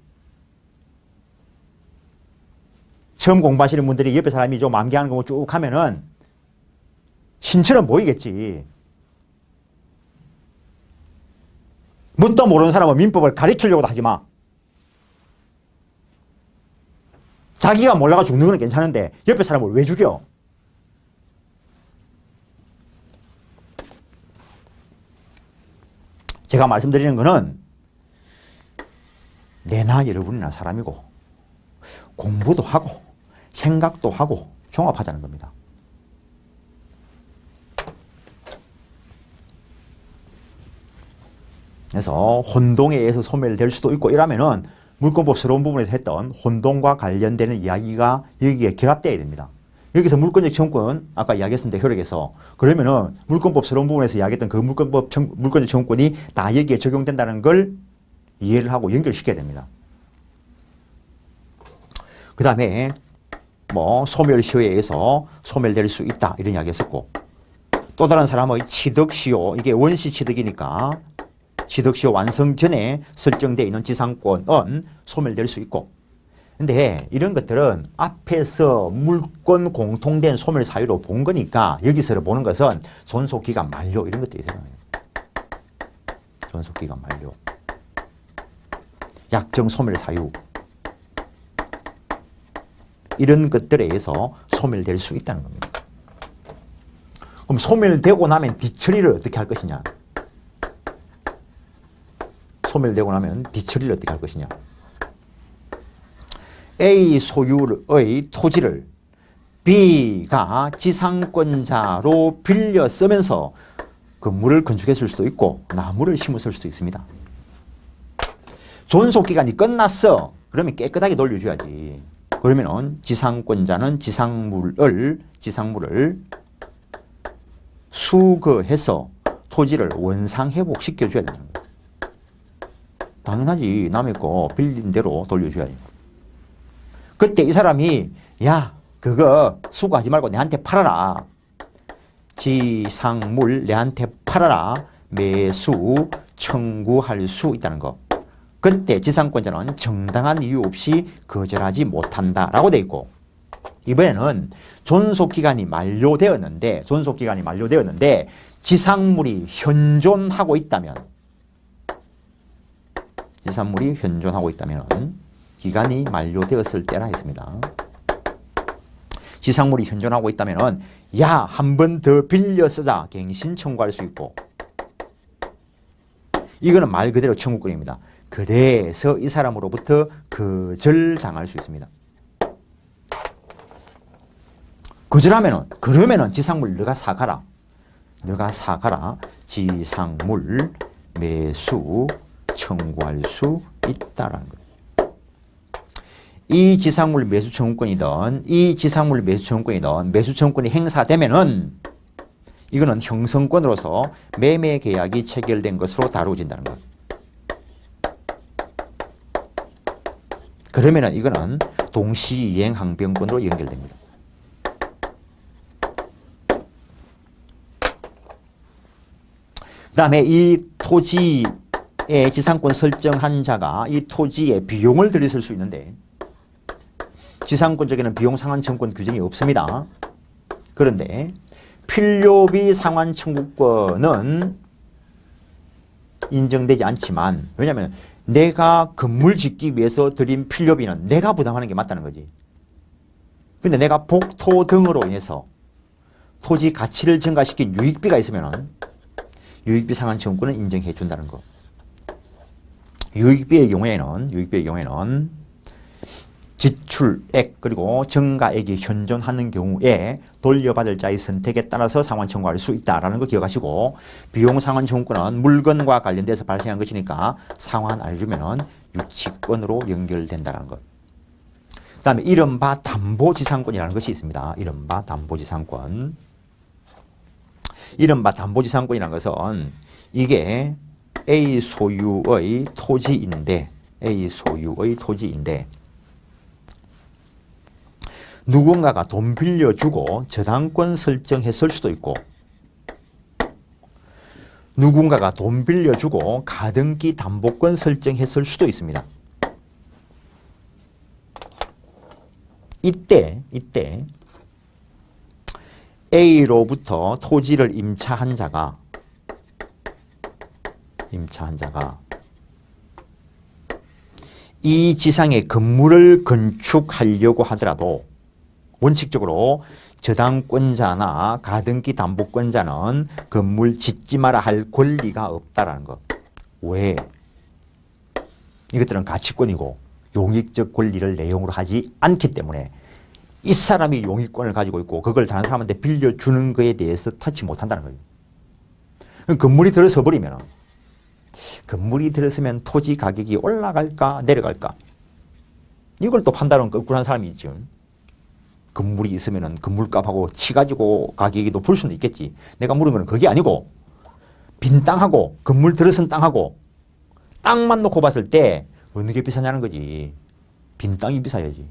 처음 공부하시는 분들이 옆에 사람이 좀 암기하는 거 쭉 하면은 신처럼 보이겠지. 뭣도 모르는 사람은 민법을 가르치려고도 하지 마. 자기가 몰라가 죽는 건 괜찮은데 옆에 사람을 왜 죽여? 제가 말씀드리는 거는 내나 여러분이나 사람이고 공부도 하고 생각도 하고 종합하자는 겁니다. 그래서 혼동에 의해서 소멸될 수도 있고 이러면은 물권법 서러운 부분에서 했던 혼동과 관련되는 이야기가 여기에 결합되어야 됩니다. 여기서 물권적 청구권, 아까 이야기했습니다. 효력에서. 그러면은 물권법 서러운 부분에서 이야기했던 그 물권적 청구권이 다 여기에 적용된다는 걸 이해를 하고 연결시켜야 됩니다. 그 다음에 뭐 소멸시효에 의해서 소멸될 수 있다 이런 이야기 했었고, 또 다른 사람의 취득시효, 이게 원시 취득이니까 취득시효 완성 전에 설정되어 있는 지상권은 소멸될 수 있고, 근데 이런 것들은 앞에서 물권 공통된 소멸 사유로 본 거니까 여기서 보는 것은 존속기간 만료 이런 것들이 있어요. 존속기간 만료, 약정 소멸 사유, 이런 것들에 의해서 소멸될 수 있다는 겁니다. 그럼 소멸되고 나면 뒤처리를 어떻게 할 것이냐? 소멸되고 나면 뒤처리를 어떻게 할 것이냐? A 소유의 토지를 B가 지상권자로 빌려 쓰면서 건물을 건축했을 수도 있고 나무를 심었을 수도 있습니다. 존속기간이 끝났어. 그러면 깨끗하게 돌려줘야지. 그러면 지상권자는 지상물을 수거해서 토지를 원상회복시켜줘야 되는 거예요. 당연하지. 남의 거 빌린 대로 돌려줘야지. 그때 이 사람이 야 그거 수거하지 말고 내한테 팔아라. 지상물 내한테 팔아라. 매수 청구할 수 있다는 거. 그때 지상권자는 정당한 이유 없이 거절하지 못한다라고 돼 있고, 이번에는 존속기간이 만료되었는데 지상물이 현존하고 있다면 기간이 만료되었을 때라 했습니다. 지상물이 현존하고 있다면 야, 한 번 더 빌려 쓰자 갱신 청구할 수 있고, 이거는 말 그대로 청구권입니다. 그래서 이 사람으로부터 거절당할 수 있습니다. 그러면은 지상물 너가 사가라. 지상물 매수 청구할 수 있다라는 거예요. 이 지상물 매수 청구권이든 매수 청구권이 행사되면은 이거는 형성권으로서 매매 계약이 체결된 것으로 다루어진다는 거예요. 그러면은 이거는 동시이행 항변권으로 연결됩니다. 그 다음에 이 토지의 지상권 설정한 자가 이 토지에 비용을 들였을 수 있는데, 지상권적에는 비용 상환 청구권 규정이 없습니다. 그런데 필요비 상환 청구권은 인정되지 않지만, 왜냐하면 내가 건물 짓기 위해서 들인 필요비는 내가 부담하는 게 맞다는 거지. 근데 내가 복토 등으로 인해서 토지 가치를 증가시킨 유익비가 있으면 유익비 상환 청구권을 인정해 준다는 거. 유익비의 경우에는 지출액 그리고 증가액이 현존하는 경우에 돌려받을 자의 선택에 따라서 상환 청구할 수 있다라는 거 기억하시고, 비용 상환 청구권은 물건과 관련돼서 발생한 것이니까 상환 안 해주면 유치권으로 연결된다는 것. 그 다음에 이른바 담보지상권이라는 것이 있습니다. 이른바 담보지상권이라는 것은 이게 A 소유의 토지인데 누군가가 돈 빌려주고 저당권 설정했을 수도 있고, 누군가가 돈 빌려주고 가등기 담보권 설정했을 수도 있습니다. 이때 A로부터 토지를 임차한 자가 이 지상에 건물을 건축하려고 하더라도 원칙적으로 저당권자나 가등기 담보권자는 건물 짓지 마라 할 권리가 없다라는 것. 왜? 이것들은 가치권이고 용익적 권리를 내용으로 하지 않기 때문에 이 사람이 용익권을 가지고 있고 그걸 다른 사람한테 빌려주는 거에 대해서 터치 못한다는 거예요. 건물이 들어서 버리면 건물이 들어서면 토지 가격이 올라갈까 내려갈까? 이걸 또 판단은 거꾸로 한 사람이 있죠. 건물이 있으면 건물값하고 치가지고 가격이 높을 수는 있겠지. 내가 물은 거는 그게 아니고 빈 땅하고 건물 들어선 땅하고 땅만 놓고 봤을 때 어느 게 비싸냐는 거지. 빈 땅이 비싸야지.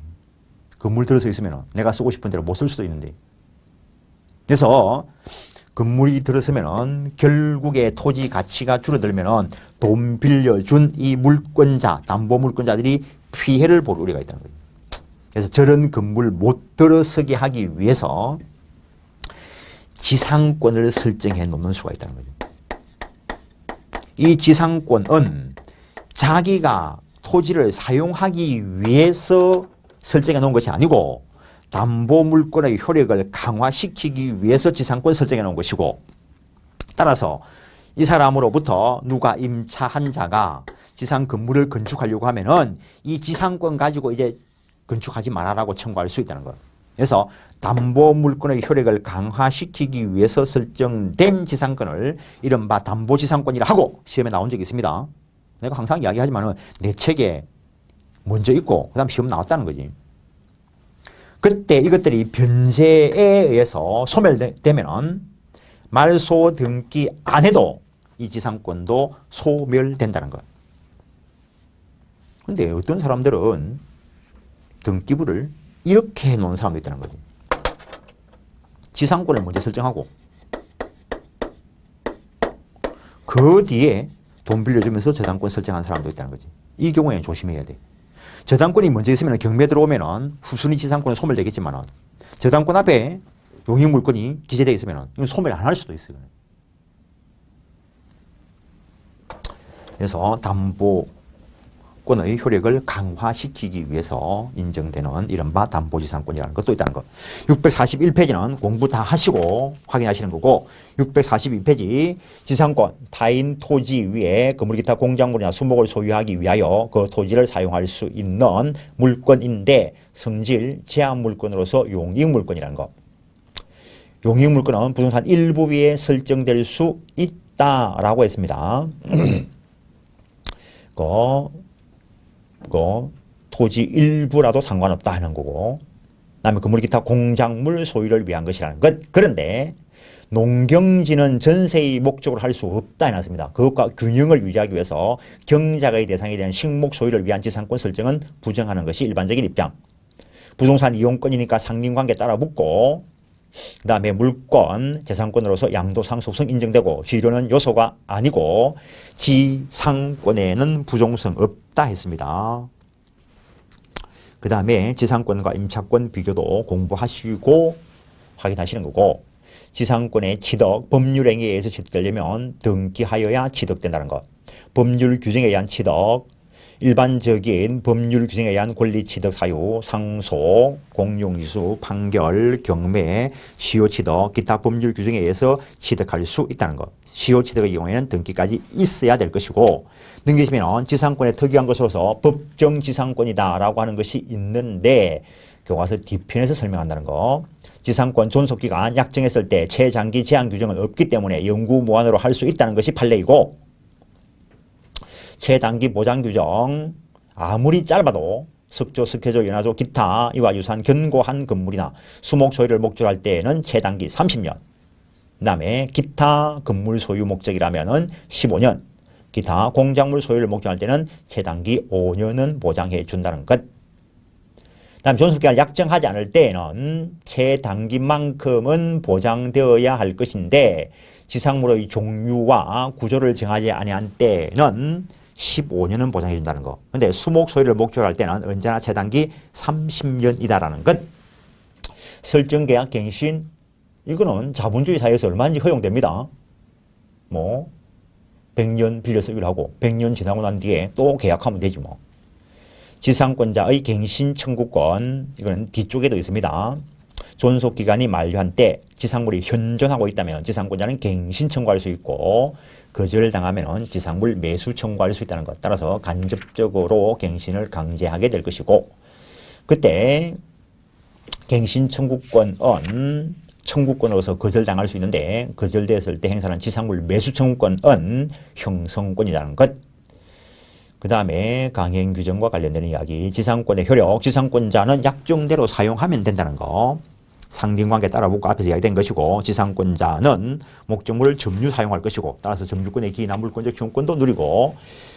건물 들어서 있으면 내가 쓰고 싶은 대로 못 쓸 수도 있는데. 그래서 건물이 들어서면 결국에 토지 가치가 줄어들면 돈 빌려준 이 물권자, 담보 물권자들이 피해를 볼 우려가 있다는 거예요. 그래서 저런 건물 못 들어서게 하기 위해서 지상권을 설정해 놓는 수가 있다는 거죠. 이 지상권은 자기가 토지를 사용하기 위해서 설정해 놓은 것이 아니고 담보 물권의 효력을 강화시키기 위해서 지상권 설정해 놓은 것이고, 따라서 이 사람으로부터 누가 임차한 자가 지상 건물을 건축하려고 하면은 이 지상권 가지고 이제 건축하지 말아라고 청구할 수 있다는 거예요. 그래서 담보 물권의 효력을 강화시키기 위해서 설정된 지상권을 이른바 담보 지상권이라 하고 시험에 나온 적이 있습니다. 내가 항상 이야기하지만은 내 책에 먼저 있고 그다음 시험 나왔다는 거지. 그때 이것들이 변제에 의해서 소멸되면은 말소 등기 안 해도 이 지상권도 소멸된다는 거예요. 그런데 어떤 사람들은 등기부를 이렇게 해놓은 사람도 있다는 거지. 지상권을 먼저 설정하고 그 뒤에 돈 빌려주면서 저당권 설정한 사람도 있다는 거지. 이 경우에 조심해야 돼. 저당권이 먼저 있으면 경매 들어오면 후순위 지상권은 소멸되겠지만 저당권 앞에 용익물권이 기재되어 있으면 이건 소멸 안 할 수도 있어요. 그래서 담보권의 효력을 강화시키기 위해서 인정되는 이른바 담보지상권이라는 것도 있다는 것. 641페이지는 공부 다 하시고 확인하시는 거고, 642페이지 지상권, 타인 토지 위에 건물 기타 공작물이나 수목을 소유하기 위하여 그 토지를 사용할 수 있는 물권인데 성질 제한 물권으로서 용익물권이라는 것. 용익물권은 부동산 일부 위에 설정될 수 있다라고 했습니다. 토지 일부라도 상관없다 하는 거고, 그다음에 건물 기타 공작물 소유를 위한 것이라는 것. 그런데 농경지는 전세의 목적으로 할 수 없다 해놨습니다. 그것과 균형을 유지하기 위해서 경작의 대상이 된 식목 소유를 위한 지상권 설정은 부정하는 것이 일반적인 입장. 부동산 이용권이니까 상린관계 따라 묻고, 그 다음에 물권, 재산권으로서 양도상속성 인정되고 지료는 요소가 아니고 지상권에는 부종성 없다 했습니다. 그 다음에 지상권과 임차권 비교도 공부하시고 확인하시는 거고, 지상권의 취득, 법률행위에 의해서 취득되려면 등기하여야 취득된다는 것. 법률 규정에 의한 취득, 일반적인 법률 규정에 의한 권리 취득 사유, 상속, 공용이수, 판결, 경매, 시효 취득, 기타 법률 규정에 의해서 취득할 수 있다는 것. 시효 취득의 경우에는 등기까지 있어야 될 것이고, 넘기시면 지상권에 특이한 것으로서 법정 지상권이다라고 하는 것이 있는데 교과서 뒤편에서 설명한다는 거. 지상권 존속기간 약정했을 때 최장기 제한 규정은 없기 때문에 영구 무한으로 할 수 있다는 것이 판례이고, 최단기 보장 규정 아무리 짧아도 석조, 석회조, 연화조, 기타 이와 유사한 견고한 건물이나 수목 소유를 목적으로 할 때에는 최단기 30년, 그 다음에 기타 건물 소유 목적이라면 15년, 기타 공작물 소유를 목적으로 할 때는 최단기 5년은 보장해 준다는 것. 그 다음 존속기간을 약정하지 않을 때에는 최단기만큼은 보장되어야 할 것인데 지상물의 종류와 구조를 정하지 아니한 때는 15년은 보장해 준다는 거. 근데 수목 소유를 목적으로 할 때는 언제나 최단기 30년이다라는 것. 설정계약 갱신, 이거는 자본주의 사회에서 얼마든지 허용됩니다. 뭐 100년 빌려서 일하고 100년 지나고 난 뒤에 또 계약하면 되지 뭐. 지상권자의 갱신 청구권, 이거는 뒤쪽에도 있습니다. 존속기간이 만료한 때 지상물이 현존하고 있다면 지상권자는 갱신 청구할 수 있고, 거절당하면 지상물 매수 청구할 수 있다는 것. 따라서 간접적으로 갱신을 강제하게 될 것이고, 그때 갱신 청구권은 청구권으로서 거절당할 수 있는데 거절되었을 때 행사하는 지상물 매수 청구권은 형성권이라는 것. 그 다음에 강행 규정과 관련되는 이야기. 지상권의 효력, 지상권자는 약정대로 사용하면 된다는 거. 상딩관계 따라 붙고 앞에서 이야기된 것이고, 지상권자는 목적물을 점유 사용할 것이고, 따라서 점유권에 기인한 물권적 지원권도 누리고,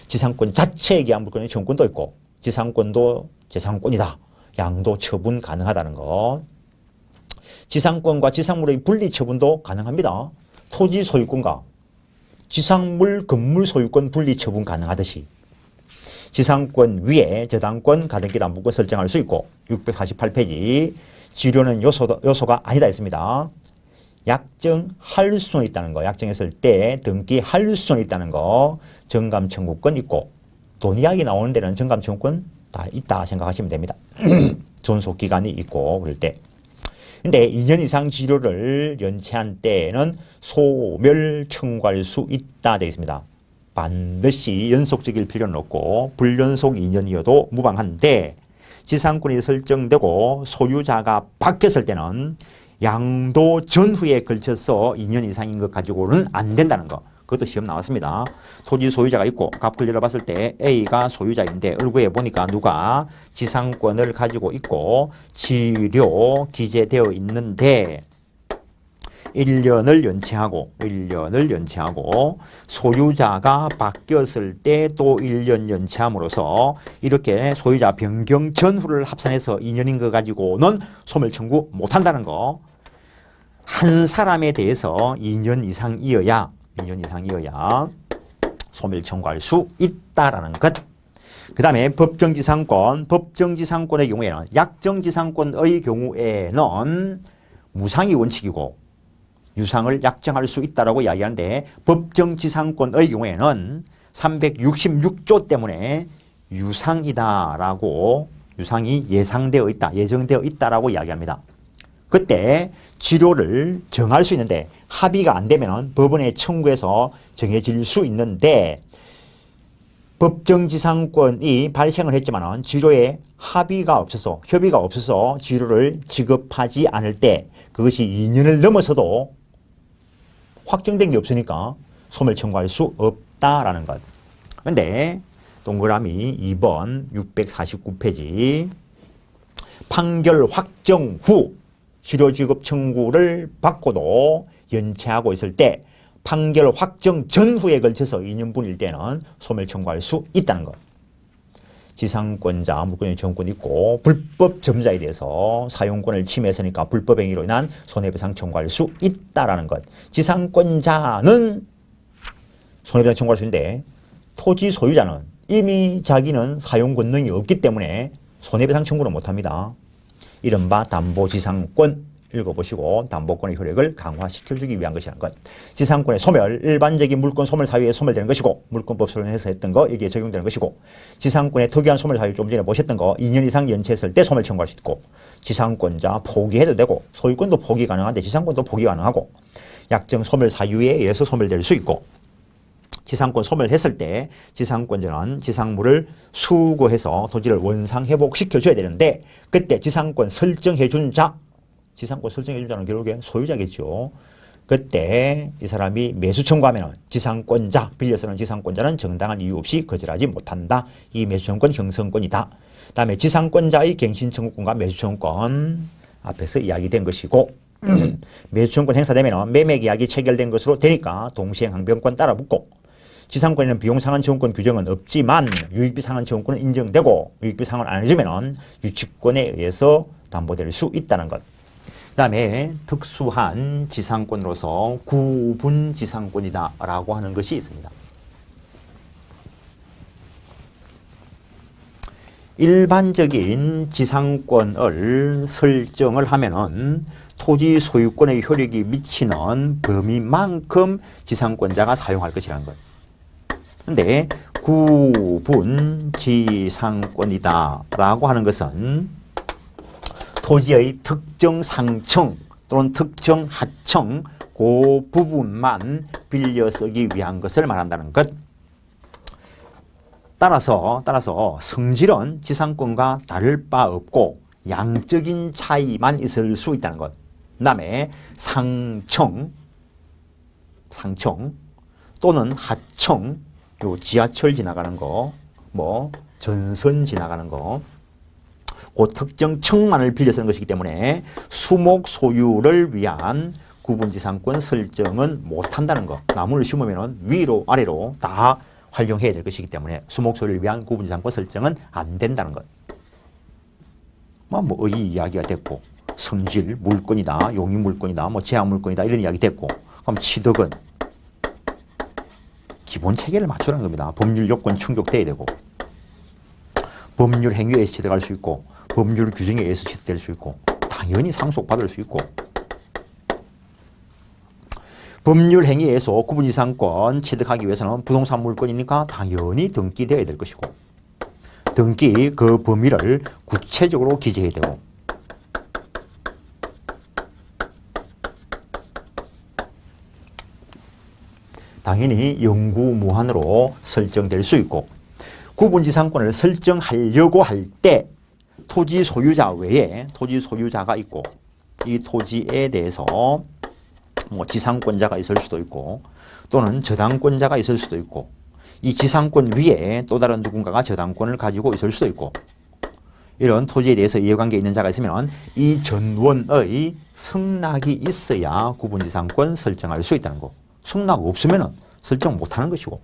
지상권 자체에 기한 물권적 지원권도 있고, 지상권도 재산권이다. 양도 처분 가능하다는 거. 지상권과 지상물의 분리 처분도 가능합니다. 토지 소유권과 지상물, 건물 소유권 분리 처분 가능하듯이 지상권 위에 저당권, 가등기 담보권 설정할 수 있고 648페이지 지료는 요소가 아니다 했습니다. 약정할 수는 있다는 거. 약정했을 때 등기할 수는 있다는 거. 정감 청구권 있고 돈 이야기 나오는 데는 정감 청구권 다 있다 생각하시면 됩니다. 존속기간이 있고 그럴 때. 근데 2년 이상 지료를 연체한 때에는 소멸 청구할 수 있다 되어 있습니다. 반드시 연속적일 필요는 없고 불연속 2년이어도 무방한데 지상권이 설정되고 소유자가 바뀌었을 때는 양도 전후에 걸쳐서 2년 이상인 것 가지고는 안 된다는 거. 그것도 시험 나왔습니다. 토지 소유자가 있고 값을 열어봤을 때 A가 소유자인데 얼굴에 보니까 누가 지상권을 가지고 있고 지료 기재되어 있는데 1년을 연체하고 소유자가 바뀌었을 때 또 1년 연체함으로써 이렇게 소유자 변경 전후를 합산해서 2년인 거 가지고는 소멸 청구 못한다는 거. 한 사람에 대해서 2년 이상이어야 소멸 청구할 수 있다라는 것. 그 다음에 법정지상권의 경우에는 약정지상권의 경우에는 무상이 원칙이고 유상을 약정할 수 있다라고 이야기하는데 법정지상권의 경우에는 366조 때문에 유상이다라고 유상이 예정되어 있다라고 이야기합니다. 그때 지료를 정할 수 있는데 합의가 안 되면 법원에 청구해서 정해질 수 있는데 법정지상권이 발생을 했지만 지료에 협의가 없어서 지료를 지급하지 않을 때 그것이 2년을 넘어서도 확정된 게 없으니까 소멸 청구할 수 없다라는 것. 그런데 동그라미 2번 649페이지 판결 확정 후 지료 지급 청구를 받고도 연체하고 있을 때 판결 확정 전후에 걸쳐서 2년분일 때는 소멸 청구할 수 있다는 것. 지상권자, 물권의 정권이 있고 불법 점자에 대해서 사용권을 침해했으니까 불법 행위로 인한 손해배상 청구할 수 있다라는 것. 지상권자는 손해배상 청구할 수 있는데 토지 소유자는 이미 자기는 사용 권능이 없기 때문에 손해배상 청구를 못합니다. 이른바 담보지상권 읽어보시고 담보권의 효력을 강화시켜주기 위한 것이라는 것. 지상권의 소멸, 일반적인 물권 소멸 사유에 소멸되는 것이고 물권법 소멸해서 했던 거 여기에 적용되는 것이고 지상권의 특이한 소멸 사유 좀 전에 보셨던 거 2년 이상 연체했을 때 소멸 청구할 수 있고 지상권자 포기해도 되고 소유권도 포기 가능한데 지상권도 포기 가능하고 약정 소멸 사유에 의해서 소멸될 수 있고 지상권 소멸했을 때 지상권자는 지상물을 수거해서 토지를 원상 회복시켜줘야 되는데 그때 지상권 설정해준 자 지상권 설정해준 자는 결국에 소유자겠죠. 그때 이 사람이 매수 청구하면 지상권자, 빌려서는 지상권자는 정당한 이유 없이 거절하지 못한다. 이 매수 청구권 형성권이다. 그다음에 지상권자의 갱신 청구권과 매수 청구권 앞에서 이야기된 것이고 매수 청구권 행사되면 매매 계약이 체결된 것으로 되니까 동시행 항변권 따라 붙고 지상권에는 비용 상환 지원권 규정은 없지만 유익비 상환 지원권은 인정되고 유익비 상환 안 해주면 유치권에 의해서 담보될 수 있다는 것. 그 다음에 특수한 지상권으로서 구분지상권이다 라고 하는 것이 있습니다. 일반적인 지상권을 설정을 하면은 토지 소유권의 효력이 미치는 범위만큼 지상권자가 사용할 것이라는 것. 그런데 구분지상권이다 라고 하는 것은 토지의 특정 상층 또는 특정 하층 그 부분만 빌려 쓰기 위한 것을 말한다는 것. 따라서 성질은 지상권과 다를 바 없고 양적인 차이만 있을 수 있다는 것. 그다음에 상청 또는 하청, 요 지하철 지나가는 거, 뭐 전선 지나가는 거, 그 특정 층만을 빌려 쓰는 것이기 때문에 수목 소유를 위한 구분지상권 설정은 못한다는 거. 나무를 심으면 위로 아래로 다 활용해야 될 것이기 때문에 수목 소유를 위한 구분지상권 설정은 안 된다는 것. 뭐 의 이야기가 됐고, 성질 물권이다, 용의 물권이다, 뭐 제한 물권이다 이런 이야기 됐고, 그럼 취득은 기본 체계를 맞추라는 겁니다. 법률 요건 충족돼야 되고, 법률 행위에 의해서 취득할 수 있고, 법률 규정에 의해서 취득될 수 있고, 당연히 상속받을 수 있고, 법률 행위에 의해서 구분지상권 취득하기 위해서는 부동산 물권이니까 당연히 등기되어야 될 것이고, 등기 그 범위를 구체적으로 기재해야 되고, 당연히 영구무한으로 설정될 수 있고, 구분지상권을 설정하려고 할 때 토지 소유자 외에 토지 소유자가 있고, 이 토지에 대해서 뭐 지상권자가 있을 수도 있고, 또는 저당권자가 있을 수도 있고, 이 지상권 위에 또 다른 누군가가 저당권을 가지고 있을 수도 있고, 이런 토지에 대해서 이해관계 있는 자가 있으면 이 전원의 승낙이 있어야 구분지상권 설정할 수 있다는 거. 승낙 없으면 설정 못하는 것이고,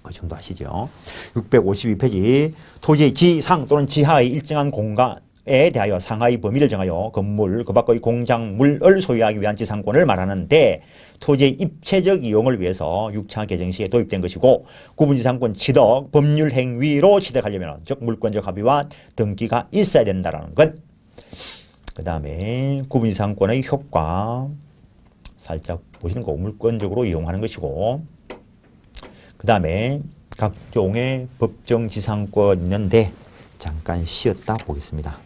그 정도 아시죠? 652페이지 토지의 지상 또는 지하의 일정한 공간에 대하여 상하의 범위를 정하여 건물, 그 밖의 공작물을 소유하기 위한 지상권을 말하는데, 토지의 입체적 이용을 위해서 6차 개정 시에 도입된 것이고, 구분지상권 취득, 법률 행위로 취득하려면 즉 물권적 합의와 등기가 있어야 된다는 것. 그 다음에 구분지상권의 효과 살짝 보시는 거, 물권적으로 이용하는 것이고, 그 다음에 각종의 법정 지상권 있는데 잠깐 쉬었다 보겠습니다.